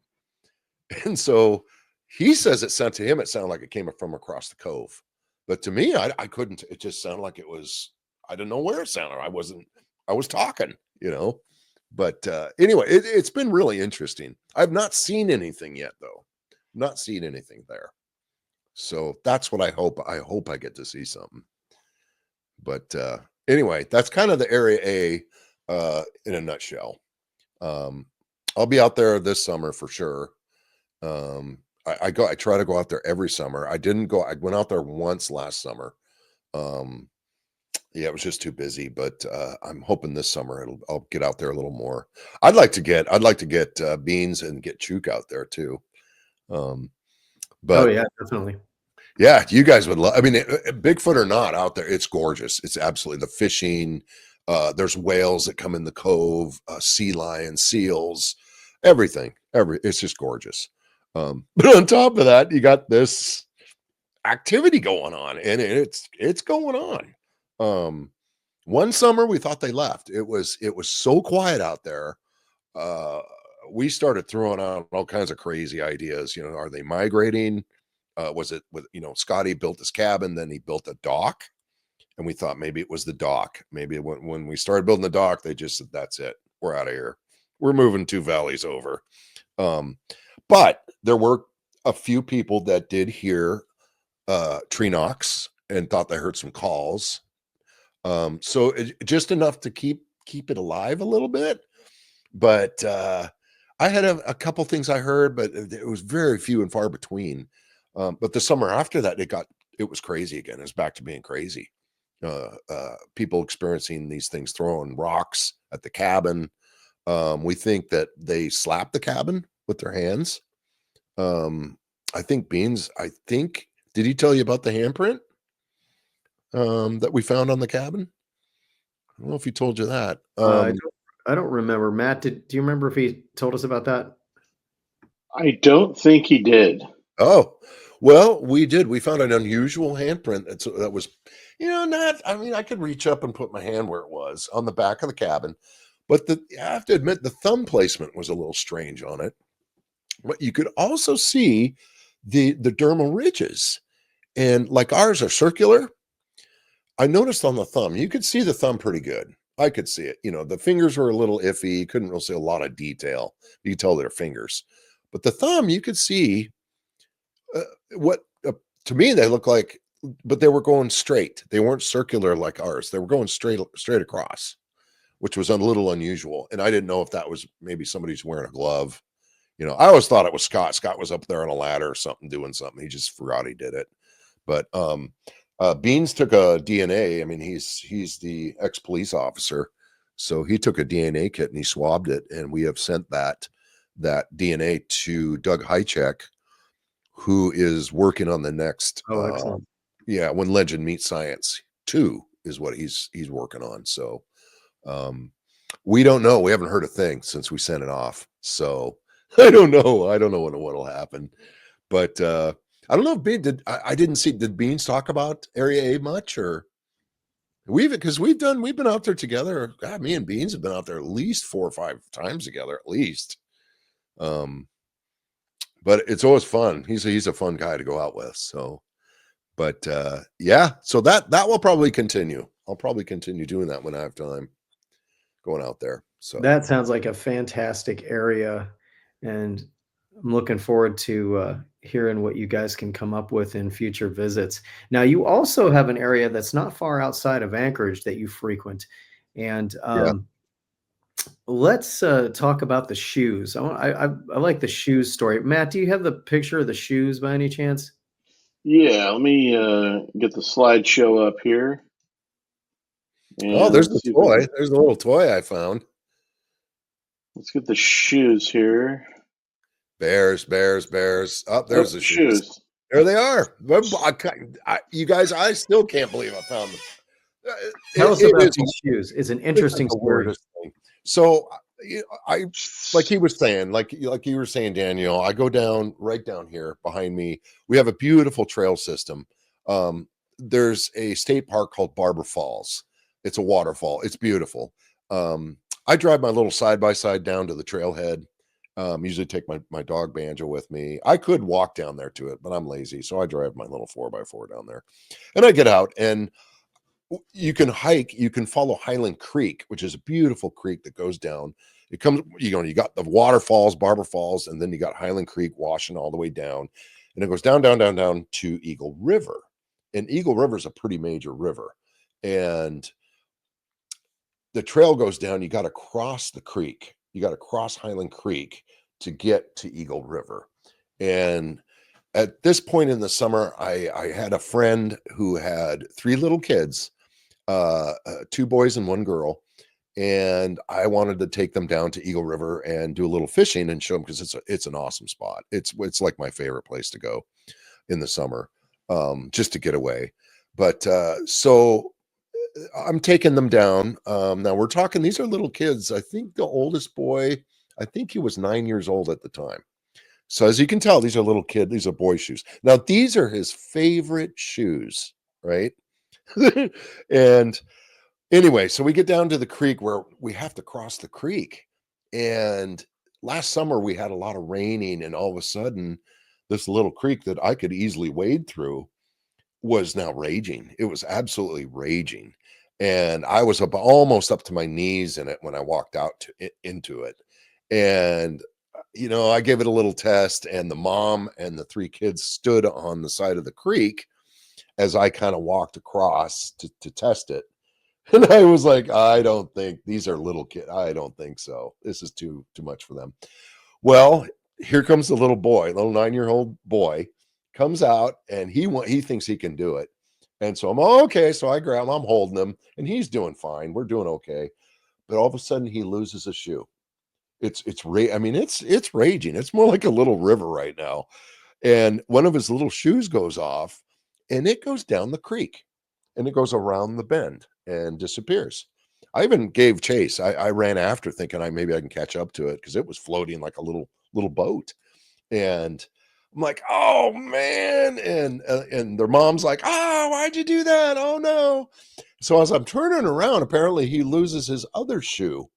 And so he says it sounded like it came from across the cove. But to me, I couldn't, it just sounded like it was, I didn't know where it sounded. I was talking, but anyway, it's been really interesting. I've not seen anything yet though. Not seen anything there. So that's what I hope I get to see something. But anyway, that's kind of the area A in a nutshell. I'll be out there this summer for sure. I try to go out there every summer. I went out there once last summer. Yeah, it was just too busy, but I'm hoping this summer I'll get out there a little more. I'd like to get Beans and get Chook out there too. But oh yeah, definitely. Yeah, you guys would love, I mean, Bigfoot or not out there, it's gorgeous. It's absolutely the fishing. There's whales that come in the cove, sea lions, seals, everything. It's just gorgeous. But on top of that, you got this activity going on, and it's going on. One summer we thought they left. It was so quiet out there. We started throwing out all kinds of crazy ideas. Are they migrating? Was it with, Scotty built his cabin, then he built a dock, and we thought maybe it was the dock. Maybe when we started building the dock, they just said, "That's it. We're out of here. We're moving 2 valleys over." But there were a few people that did hear tree knocks and thought they heard some calls. So just enough to keep it alive a little bit. But I had a couple things I heard, but it was very few and far between. But the summer after that, it was crazy again. It was back to being crazy. People experiencing these things, throwing rocks at the cabin. We think that they slapped the cabin with their hands. I think Beans, did he tell you about the handprint that we found on the cabin? I don't know if he told you that. I don't remember. Matt, do you remember if he told us about that? I don't think he did. Oh, well, we did. We found an unusual handprint that was, I could reach up and put my hand where it was on the back of the cabin, but I have to admit the thumb placement was a little strange on it. But you could also see the dermal ridges, and like ours are circular. I noticed on the thumb, you could see the thumb pretty good. I could see it. The fingers were a little iffy. You couldn't really see a lot of detail. You could tell they're fingers, but the thumb, you could see what to me they look like, but they were going straight. They weren't circular like ours. They were going straight across, which was a little unusual. And I didn't know if that was maybe somebody's wearing a glove. You know, I always thought it was Scott. Scott was up there on a ladder or something doing something. He just forgot he did it. But Beans took a DNA. I mean, he's the ex-police officer, so he took a DNA kit and he swabbed it, and we have sent that DNA to Doug Hychek, who is working on the next. Oh, excellent. Yeah, When Legend Meets Science 2 is what he's working on. So we don't know. We haven't heard a thing since we sent it off. So I don't know. I don't know what'll happen. But I don't know if Bean I didn't see, did Beans talk about Area A much, or because we've been out there together. God, me and Beans have been out there at least 4 or 5 times together, at least. But it's always fun. He's a fun guy to go out with. So, but yeah, so that will probably continue. I'll probably continue doing that when I have time, going out there. So That sounds like a fantastic area, and I'm looking forward to hearing what you guys can come up with in future visits. Now, you also have an area that's not far outside of Anchorage that you frequent, and yeah. let's talk about the shoes. I like the shoes story. Matt, do you have the picture of the shoes by any chance? Yeah, let me get the slideshow up here. Oh, there's the see if toy. There's the little toy I found. let's get the shoes here. Bears. Oh, there's the shoes. There they are. You guys, I still can't believe I found them. Tell us about these shoes. It's an interesting story. Thing. So I like he was saying, like you were saying, Daniel, I go down right down here behind me. We have a beautiful trail system. There's a state park called Barber Falls. It's a waterfall. It's beautiful. I drive my little side-by-side down to the trailhead. Usually take my dog Banjo with me. I could walk down there to it, but I'm lazy. So I drive my little 4x4 down there, and I get out, and you can hike. You can follow Highland Creek, which is a beautiful creek that goes down. It comes, you got the waterfalls, Barber Falls, and then you got Highland Creek washing all the way down, and it goes down to Eagle River. And Eagle River is a pretty major river, and the trail goes down. You got to cross the creek. You got to cross Highland Creek to get to Eagle River. And at this point in the summer, I had a friend who had 3 little kids, 2 boys and 1 girl. And I wanted to take them down to Eagle River and do a little fishing and show them, because it's an awesome spot. It's like my favorite place to go in the summer, just to get away. But so I'm taking them down. Now we're talking, these are little kids. I think the oldest boy, I think he was 9 years old at the time. So as you can tell, these are boy shoes. Now these are his favorite shoes, right? And anyway, so we get down to the creek where we have to cross the creek. And last summer we had a lot of raining, and all of a sudden this little creek that I could easily wade through was now raging. It was absolutely raging. And I was almost up to my knees in it when I walked out into it. And, I gave it a little test, and the mom and the 3 kids stood on the side of the creek as I kind of walked across to test it. And I was like, I don't think these are little kids. I don't think so. This is too much for them. Well, here comes the little boy, little 9-year-old boy comes out, and he thinks he can do it. And so I'm okay. So I grab him, I'm holding him, and he's doing fine. We're doing okay. But all of a sudden he loses a shoe. It's raging. It's more like a little river right now. And one of his little shoes goes off, and it goes down the creek, and it goes around the bend and disappears. I even gave chase. I ran after, thinking maybe I can catch up to it, because it was floating like a little boat. And I'm like, oh man. And their mom's like, oh, why'd you do that? Oh no. So as I'm turning around, apparently he loses his other shoe,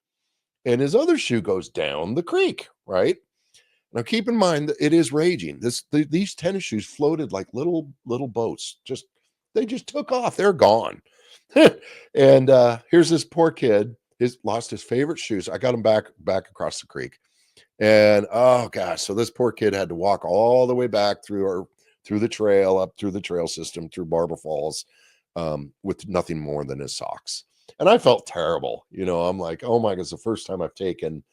and his other shoe goes down the creek, right? Now keep in mind that it is raging. These tennis shoes floated like little boats. They just took off. They're gone. And here's this poor kid, lost his favorite shoes. I got him back across the creek. And oh gosh, so this poor kid had to walk all the way back through through the trail, up through the trail system, through Barber Falls, with nothing more than his socks. And I felt terrible. I'm like, oh my God, it's the first time I've taken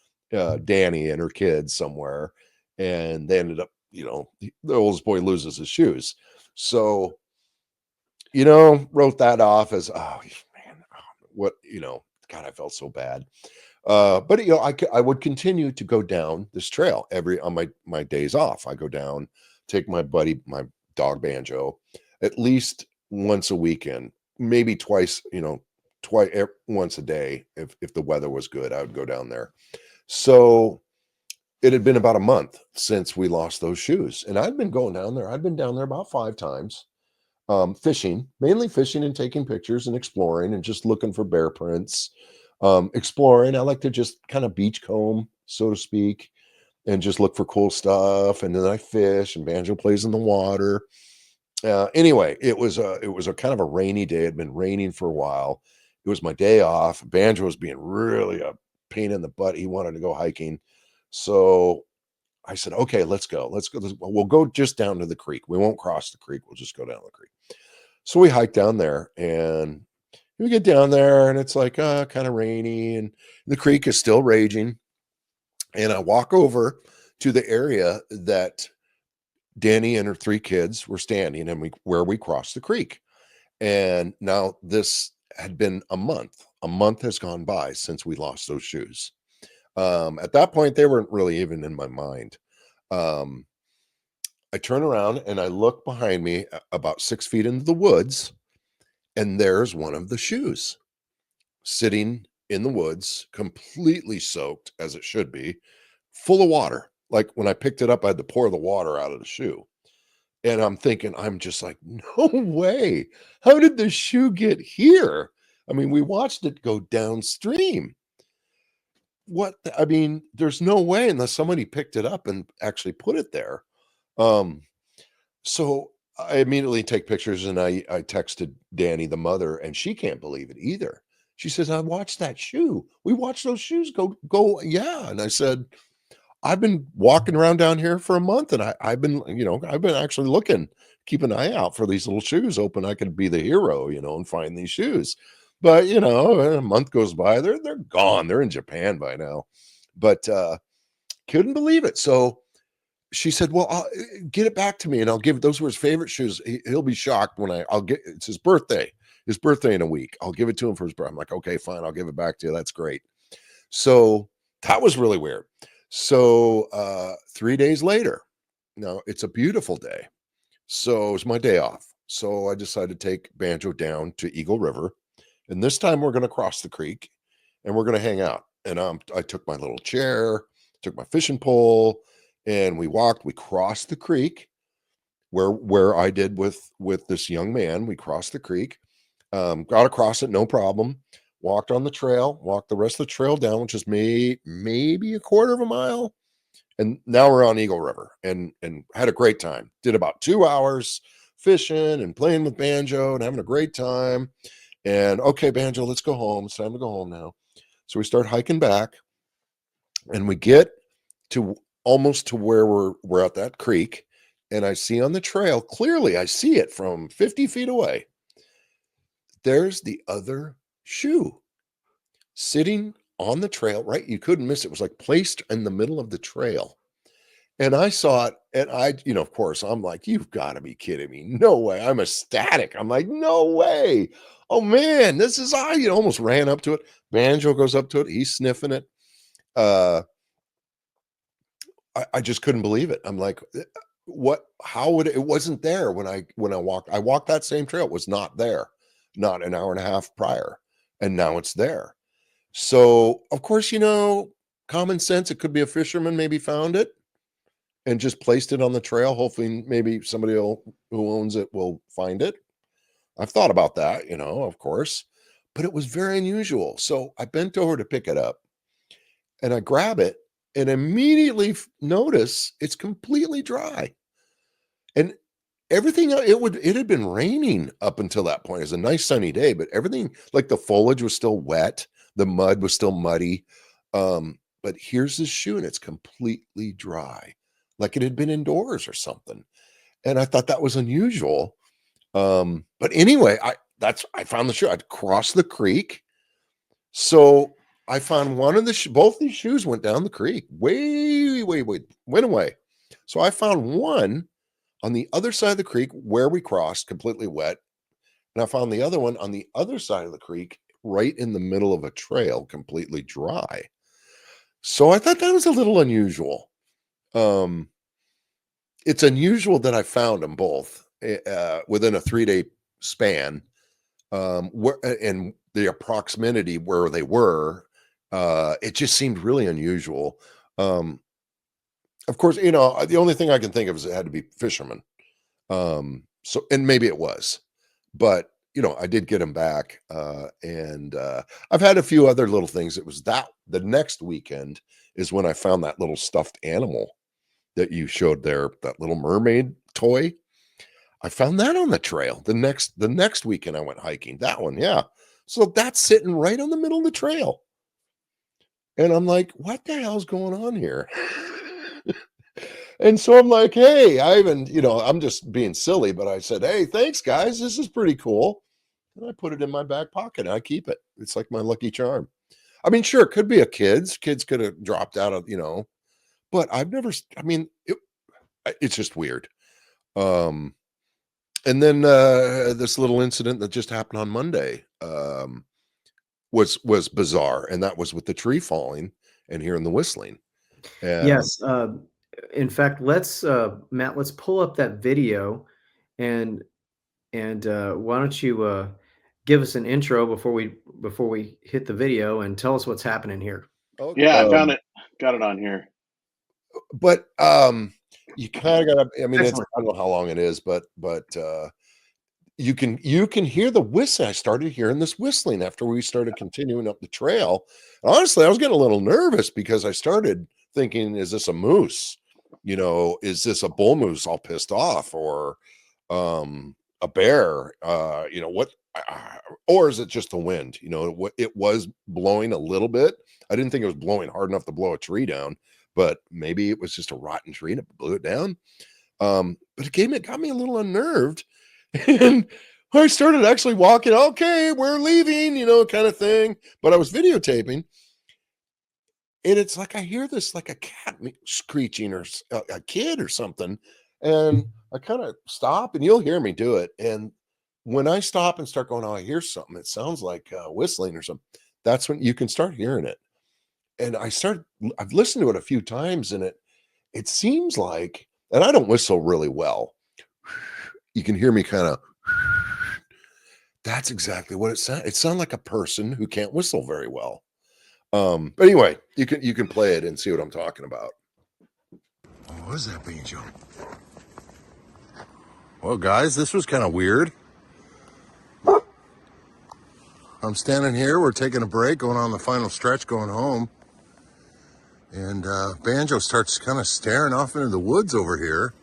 Danny and her kids somewhere. And they ended up, the oldest boy loses his shoes. So, wrote that off as, oh man, what, God, I felt so bad. But I would continue to go down this trail on my days off. I go down, take my buddy, my dog Banjo, at least once a weekend, maybe twice, once a day. If the weather was good, I would go down there. So it had been about a month since we lost those shoes, and I'd been going down there. I'd been down there about 5 times, fishing, mainly fishing and taking pictures and exploring and just looking for bear prints. Exploring. I like to just kind of beachcomb, so to speak, and just look for cool stuff. And then I fish, and Banjo plays in the water. Anyway, it was a kind of a rainy day. It had been raining for a while. It was my day off. Banjo was being really a pain in the butt. He wanted to go hiking. So I said, okay, let's go. We'll go just down to the creek. We won't cross the creek. We'll just go down the creek. So we hiked down there, and we get down there, and it's like kind of rainy, and the creek is still raging. And I walk over to the area that Danny and her 3 kids were standing, and where we crossed the creek. And now this had been a month. A month has gone by since we lost those shoes. At that point, they weren't really even in my mind. I turn around and I look behind me about 6 feet into the woods, and there's one of the shoes sitting in the woods, completely soaked, as it should be, full of water. Like when I picked it up, I had to pour the water out of the shoe. And I'm just like, no way. How did the shoe get here? I mean, we watched it go downstream. There's no way unless somebody picked it up and actually put it there. So I immediately take pictures, and I texted Danny, the mother, and she can't believe it either. She says, I watched that shoe. We watched those shoes go. Yeah. And I said, I've been walking around down here for a month, and I've been actually looking, keep an eye out for these little shoes, hoping I could be the hero, and find these shoes. But, a month goes by, they're gone. They're in Japan by now, but, couldn't believe it. So she said, well, get it back to me, and I'll give, those were his favorite shoes. He'll be shocked when it's his birthday in a week. I'll give it to him for his birthday. I'm like, okay, fine. I'll give it back to you. That's great. So that was really weird. So 3 days later, now it's a beautiful day. So it was my day off. So I decided to take Banjo down to Eagle River. And this time we're going to cross the creek, and we're going to hang out. And I took my little chair, took my fishing pole, and we crossed the creek where I did with this young man. We crossed the creek, got across it, no problem. Walked on the trail, walked the rest of the trail down, which is maybe a quarter of a mile. And now we're on Eagle River, and had a great time. Did about 2 hours fishing and playing with Banjo and having a great time. And okay, Banjo, let's go home. It's time to go home now. So we start hiking back, and we get to almost to where we're at that creek. And I see on the trail, clearly I see it from 50 feet away. There's the other shoe sitting on the trail, right? You couldn't miss it. It was like placed in the middle of the trail. And I saw it, and of course, I'm like, you've got to be kidding me. No way. I'm ecstatic. I'm like, no way. Oh man, this is almost ran up to it. Banjo goes up to it. He's sniffing it. I just couldn't believe it. I'm like, how would it wasn't there when I walked that same trail. It was not there, not an hour and a half prior. And now it's there. So of course, common sense, it could be a fisherman maybe found it and just placed it on the trail, hoping maybe somebody who owns it will find it. I've thought about that, of course, but it was very unusual. So I bent over to pick it up, and I grab it, and immediately notice it's completely dry. And everything, it had been raining up until that point. It was a nice sunny day, but everything, like the foliage was still wet. The mud was still muddy. But here's this shoe, and it's completely dry, like it had been indoors or something. and I thought that was unusual. But anyway, I found the shoe. I'd crossed the creek, so I found one of the both these shoes went down the creek, went away. So I found one on the other side of the creek where we crossed, completely wet, and I found the other one on the other side of the creek, right in the middle of a trail, completely dry. So I thought that was a little unusual. It's unusual that I found them both within a 3-day span, and the proximity where they were. It just seemed really unusual. Of course, the only thing I can think of is it had to be fishermen. So, and maybe it was, but I did get them back. And I've had a few other little things. It was the next weekend is when I found that little stuffed animal that you showed there, that little mermaid toy. I found that on the trail. The next weekend I went hiking. That one, yeah. So that's sitting right on the middle of the trail. And I'm like, what the hell's going on here? And so I'm like, hey, I'm just being silly, but I said, hey, thanks, guys. This is pretty cool. And I put it in my back pocket. And I keep it. It's like my lucky charm. I mean, sure, it could be a kid's. Kids could have dropped out of, but I've never, it's just weird. And then this little incident that just happened on Monday was bizarre. And that was with the tree falling and hearing the whistling. Yes. In fact, Matt, let's pull up that video and why don't you give us an intro before we hit the video and tell us what's happening here. Okay. Yeah, I found it. Got it on here. But you kind of got to, I mean, I don't know how long it is, but you can hear the whistle. I started hearing this whistling after we started continuing up the trail. And honestly, I was getting a little nervous because I started thinking, is this a moose? Is this a bull moose all pissed off, or a bear? What? Or is it just the wind? It was blowing a little bit. I didn't think it was blowing hard enough to blow a tree down, but maybe it was just a rotten tree and it blew it down. But it got me a little unnerved. And I started actually walking, okay, we're leaving, kind of thing. But I was videotaping. And it's like I hear this like a cat screeching or a kid or something. And I kind of stop, and you'll hear me do it. And when I stop and start going, oh, I hear something, it sounds like whistling or something. That's when you can start hearing it. And I've listened to it a few times, and it seems like, and I don't whistle really well. You can hear me kind of, that's exactly what it sounds. It sounds like a person who can't whistle very well. But anyway, you can play it and see what I'm talking about. What is that, Banjo? Well, guys, this was kind of weird. I'm standing here. We're taking a break, going on the final stretch, going home. And Banjo starts kind of staring off into the woods over here,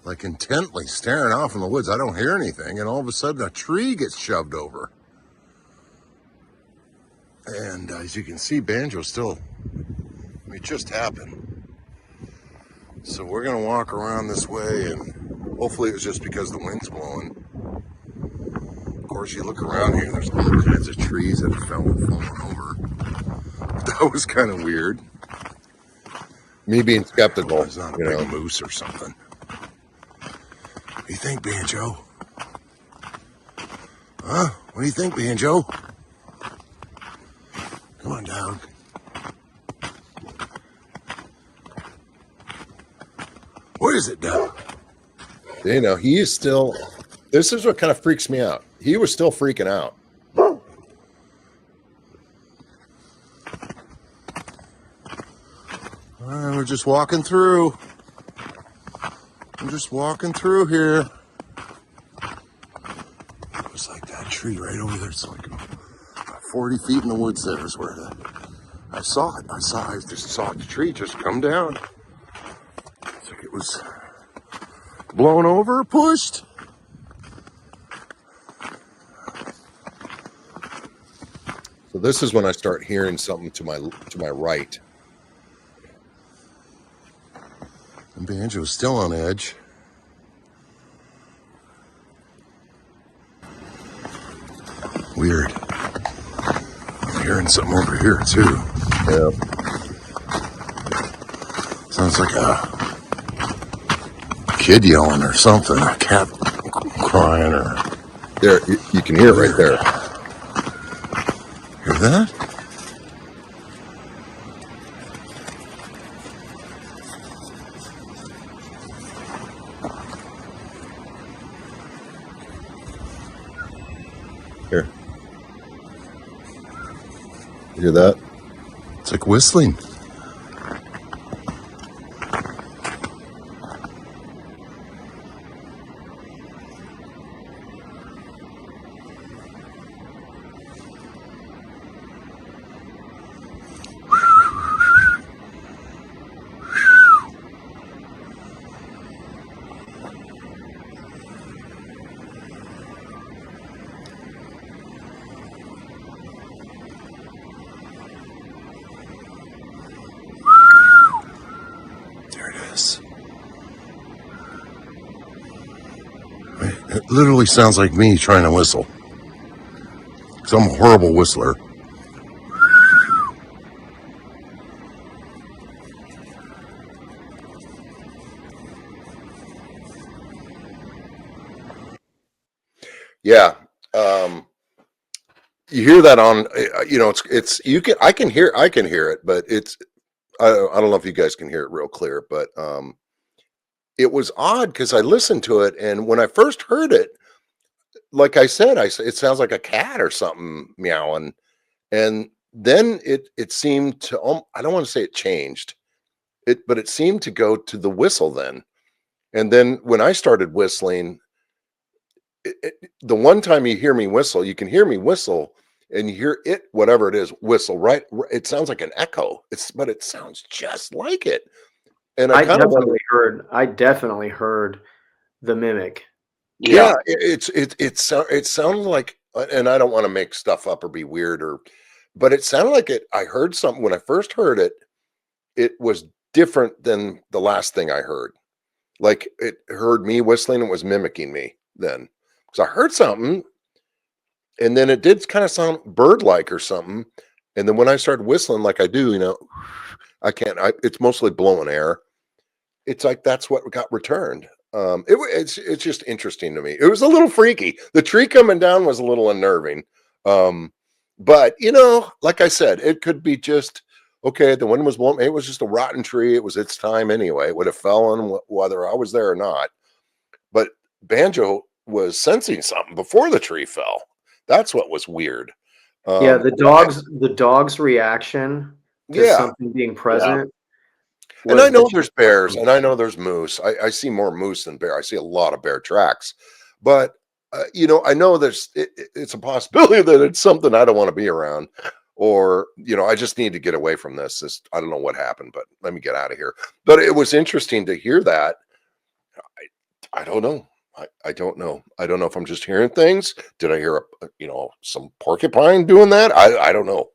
like intently staring off in the woods. I don't hear anything. And all of a sudden, a tree gets shoved over. And as you can see, Banjo still, it just happened. So we're going to walk around this way, and hopefully it was just because the wind's blowing. Of course, you look around here, there's all kinds of trees that have fallen over. That was kind of weird. Me being skeptical. It's not a big moose or something. What do you think, Banjo? Huh? What do you think, Banjo? Come on down. What is it, Doug? He is still, this is what kind of freaks me out. He was still freaking out. We're just walking through. I'm just walking through here. It's like that tree right over there. It's like 40 feet in the woods there is where I saw it. I just saw the tree just come down. It's like it was blown over, pushed. So this is when I start hearing something to my right. And Banjo's still on edge. Weird. I'm hearing something over here too. Yeah. Sounds like a kid yelling or something. A cat crying or. There, you can hear it right there. Hear that? Here. You hear that? It's like whistling. There it is. It literally sounds like me trying to whistle. Because I'm a horrible whistler. Yeah. You hear that on, I can hear it, but I don't know if you guys can hear it real clear, but it was odd because I listened to it, and when I first heard it, like I said, it sounds like a cat or something meowing, and then it seemed to, I don't want to say it changed it, but it seemed to go to the whistle then, and then when I started whistling, the one time you hear me whistle, you can hear me whistle, and you hear it, whatever it is, whistle, right? It sounds like an echo. But it sounds just like it. And I kind of wonder, I definitely heard the mimic. yeah, it sounded like, and I don't want to make stuff up or be weird but it sounded like it. I heard something when I first heard it. It was different than the last thing I heard. Like it heard me whistling and was mimicking me then. Because I heard something, and then it did kind of sound bird-like or something. And then when I started whistling like I do, it's mostly blowing air. It's like that's what got returned. It's just interesting to me. It was a little freaky. The tree coming down was a little unnerving. But like I said, it could be just okay. The wind was blowing. It was just a rotten tree. It was its time anyway. It would have fallen whether I was there or not. But Banjo was sensing something before the tree fell. That's what was weird. Yeah, the dog's reaction to Yeah. something being present. And I know there's bears and I know there's moose. I see more moose than bear. I see a lot of bear tracks, but I know it's a possibility that it's something I don't want to be around, or I just need to get away from this. I don't know what happened, but let me get out of here. But it was interesting to hear that. I don't know. I don't know. I don't know if I'm just hearing things. Did I hear some porcupine doing that? I don't know.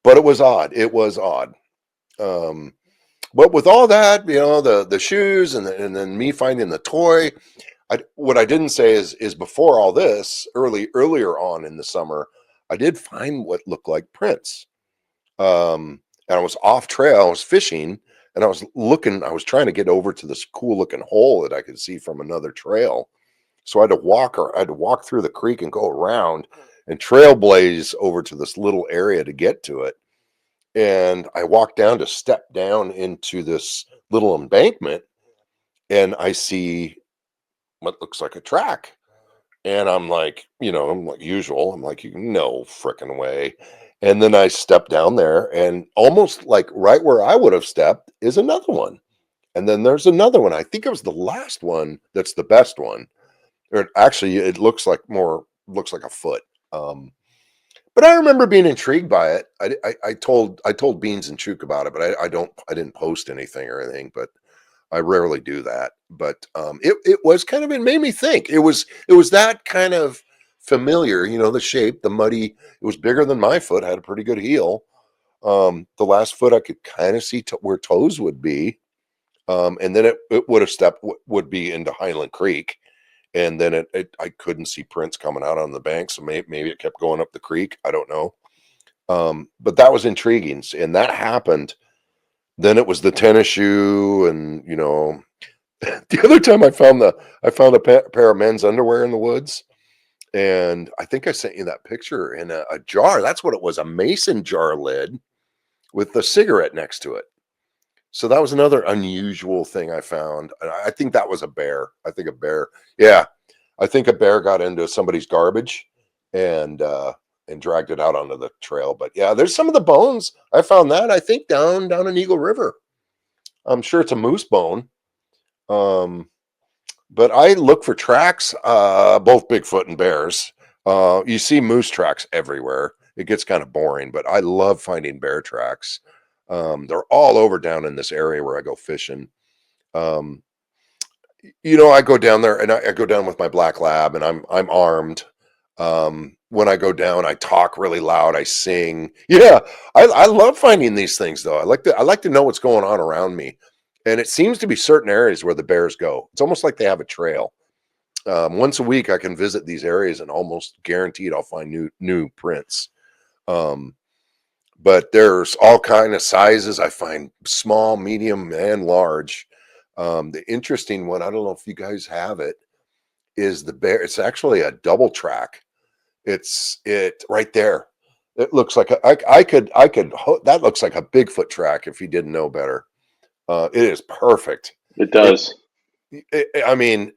But it was odd. It was odd. But with all that, the shoes and then me finding the toy, what I didn't say is before all this, earlier on in the summer, I did find what looked like prints. And I was off trail. I was fishing, and I was trying to get over to this cool looking hole that I could see from another trail. So I had to walk through the creek and go around and trailblaze over to this little area to get to it. And I walked down to step down into this little embankment, and I see what looks like a track. And I'm like, I'm like usual. I'm like, no frickin' way. And then I step down there, and almost like right where I would have stepped is another one. And then there's another one. I think it was the last one that's the best one. Or actually, it looks like a foot. But I remember being intrigued by it. I told Beans and Chook about it, but I didn't post anything or anything. But I rarely do that. But it was kind of, it made me think. It was that kind of familiar, the shape, the muddy. It was bigger than my foot, had a pretty good heel. The last foot I could kind of see where toes would be. And then it would have would be into Highland Creek. and then I couldn't see prints coming out on the bank, so maybe it kept going up the creek. I don't know. But that was intriguing, and that happened. Then it was the tennis shoe, and the other time I found a pair of men's underwear in the woods, and I think I sent you that picture in a jar. That's what it was, a mason jar lid with the cigarette next to it. So that was another unusual thing I found. I think that was a bear. I think a bear. Yeah, I think a bear got into somebody's garbage and dragged it out onto the trail. But yeah, there's some of the bones. I found that, I think, down in Eagle River. I'm sure it's a moose bone. But I look for tracks, both Bigfoot and bears. You see moose tracks everywhere. It gets kind of boring, but I love finding bear tracks. They're all over down in this area where I go fishing. I go down there, and I go down with my black lab, and I'm armed. When I go down, I talk really loud. I sing. Yeah, I love finding these things, though. I like to know what's going on around me, and it seems to be certain areas where the bears go. It's almost like they have a trail. Once a week, I can visit these areas, and almost guaranteed I'll find new prints. But there's all kind of sizes. I find small, medium, and large. The interesting one, I don't know if you guys have it, is the bear. It's actually a double track. It right there. It looks like that looks like a Bigfoot track if you didn't know better. It is perfect. It does. I mean,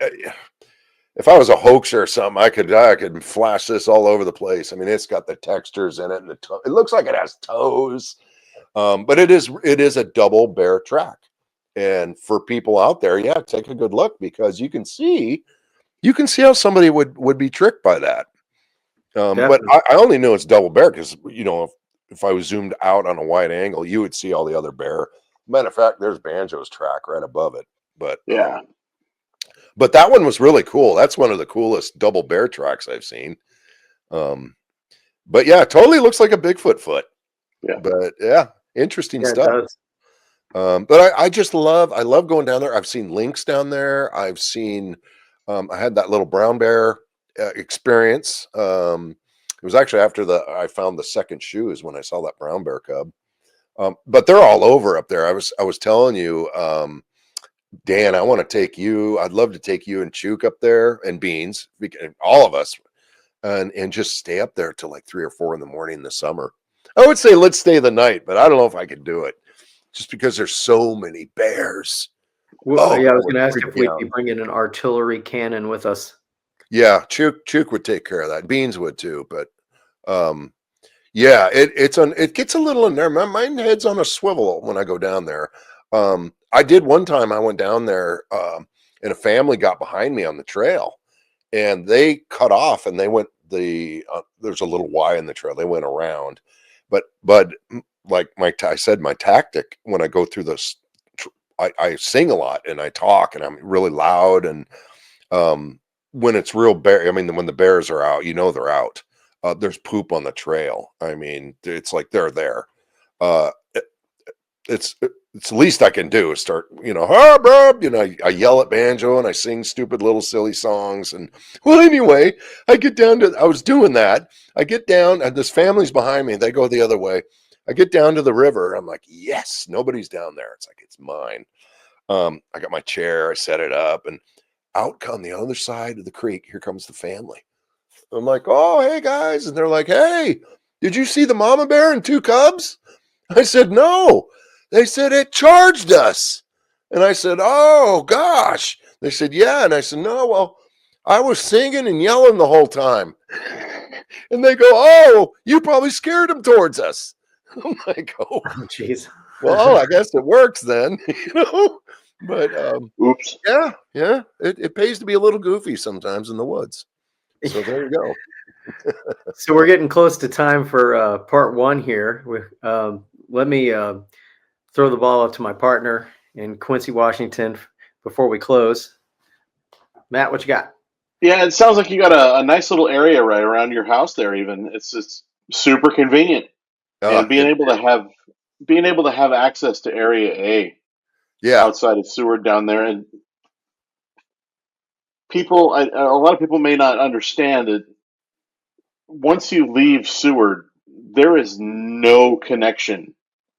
if I was a hoaxer or something, I could flash this all over the place. I mean, it's got the textures in it, and it looks like it has toes. But it is a double bear track. And for people out there, yeah, take a good look, because you can see how somebody would be tricked by that. But I only know it's double bear because if I was zoomed out on a wide angle, you would see all the other bear. Matter of fact, there's Banjo's track right above it. But yeah, but that one was really cool. That's one of the coolest double bear tracks I've seen. But yeah, it totally looks like a Bigfoot foot. Yeah. But yeah, interesting stuff. It does. But I love going down there. I've seen lynx down there. I've seen, I had that little brown bear experience. It was actually after I found the second shoe is when I saw that brown bear cub. But they're all over up there. I was telling you, Dan, I'd love to take you and Chook up there, and Beans, all of us, and just stay up there till like 3 or 4 in the morning in the summer. I would say let's stay the night, but I don't know if I could do it, just because there's so many bears. Well, yeah, I was going to ask if we'd be bringing an artillery cannon with us. Yeah, Chook would take care of that. Beans would too, but yeah, it gets a little in there. My head's on a swivel when I go down there. I did one time. I went down there, and a family got behind me on the trail, and they cut off, and they went there's a little Y in the trail. They went around, but like I said, my tactic when I go through this, I sing a lot and I talk, and I'm really loud. And when it's real bear, I mean, when the bears are out, they're out. There's poop on the trail. I mean, it's like they're there. It's the least I can do is start, I yell at Banjo and I sing stupid little silly songs. And well, anyway, I was doing that. I get down, and this family's behind me. They go the other way. I get down to the river. I'm like, yes, nobody's down there. It's like, it's mine. I got my chair. I set it up, and out come the other side of the creek. Here comes the family. I'm like, oh, hey guys. And they're like, hey, did you see the mama bear and 2 cubs? I said, no. They said it charged us. And I said, oh gosh. They said, yeah. And I said, no, well, I was singing and yelling the whole time. And they go, oh, you probably scared them towards us. I'm like, oh, jeez. Well, I guess it works then, But oops. Yeah. It pays to be a little goofy sometimes in the woods. So there you go. So we're getting close to time for part 1 here. Let me throw the ball up to my partner in Quincy, Washington, before we close. Matt, what you got? Yeah, it sounds like you got a nice little area right around your house there. Even it's super convenient, and being able to have access to Area A, yeah, outside of Seward down there, and people, a lot of people may not understand that once you leave Seward, there is no connection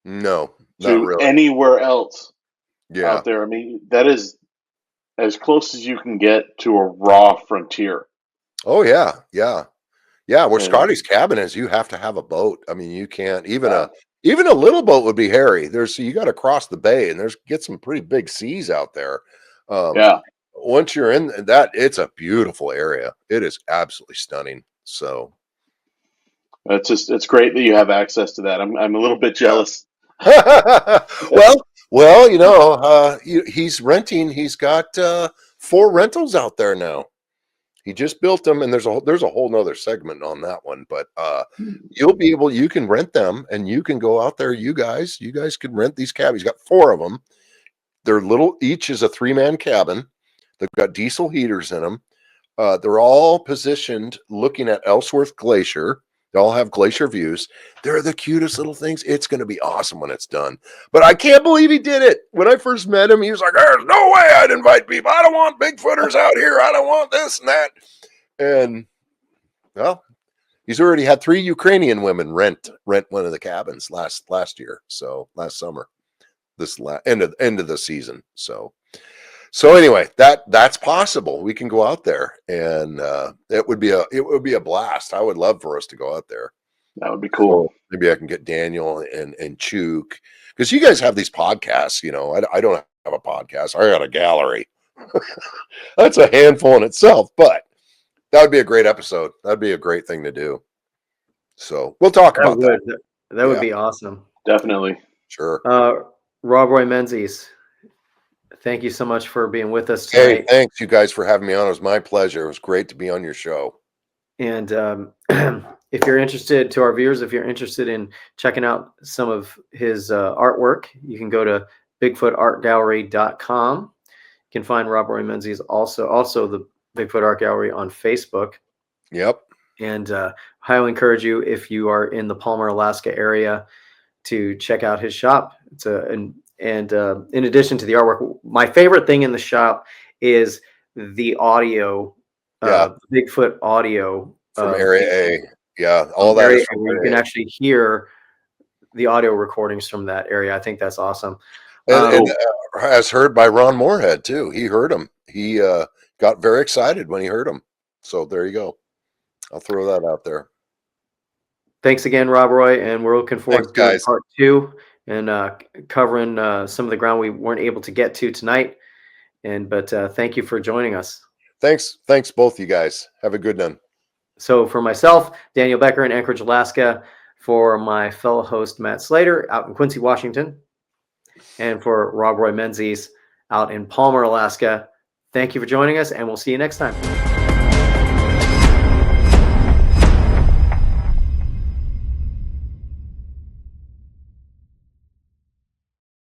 No, not to really. anywhere else Yeah. out there. I mean, that is as close as you can get to a raw frontier. Oh yeah, yeah. Yeah, where And Scotty's cabin is, you have to have a boat. I mean, you can't yeah, even a little boat would be hairy. You got to cross the bay, and get some pretty big seas out there. Um, yeah, once you're in that, it's a beautiful area. It is absolutely stunning. So, it's great that you have access to that. I'm a little bit jealous. well, well, you know, he's renting. He's got 4 rentals out there now. He just built them, and there's a whole nother segment on that one. But you can rent them, and you can go out there. You guys can rent these cabins. He's got 4 of them. They're little. Each is a 3-man cabin. They've got diesel heaters in them. They're all positioned looking at Ellsworth Glacier. They all have glacier views. They're the cutest little things. It's going to be awesome when it's done. But I can't believe he did it. When I first met him, he was like, "There's no way I'd invite people. I don't want Bigfooters out here. I don't want this and that." And well, he's already had 3 Ukrainian women rent one of the cabins last year. So last summer, this end of the season. So anyway, that's possible. We can go out there, and it would be a blast. I would love for us to go out there. That would be cool. So maybe I can get Daniel and Chuk, because you guys have these podcasts. You know, I don't have a podcast. I got a gallery. That's a handful in itself, but that would be a great episode. That'd be a great thing to do. So we'll talk about that. That would be awesome. Definitely. Sure. Robby Menzies, thank you so much for being with us Hey, tonight. thanks you guys for having me on. It was my pleasure. It was great to be on your show. And if you're interested, to our viewers, if you're interested in checking out some of his artwork, you can go to bigfootartgallery.com. You can find Robroy Menzies also the Bigfoot Art Gallery on Facebook. Yep. And highly encourage you, if you are in the Palmer, Alaska area, to check out his shop. It's in addition to the artwork, my favorite thing in the shop is the audio, Bigfoot audio from Area A. Yeah, all that is from you can actually hear the audio recordings from that area. I think that's awesome. And as heard by Ron Moorhead too. He heard him. He got very excited when he heard him. So there you go. I'll throw that out there. Thanks again, Robroy, and we're looking forward to part 2 and covering some of the ground we weren't able to get to tonight. But thank you for joining us. Thanks, both you guys. Have a good one. So for myself, Daniel Becker in Anchorage, Alaska, for my fellow host Matt Slater out in Quincy, Washington, and for Robroy Menzies out in Palmer, Alaska, thank you for joining us, and we'll see you next time.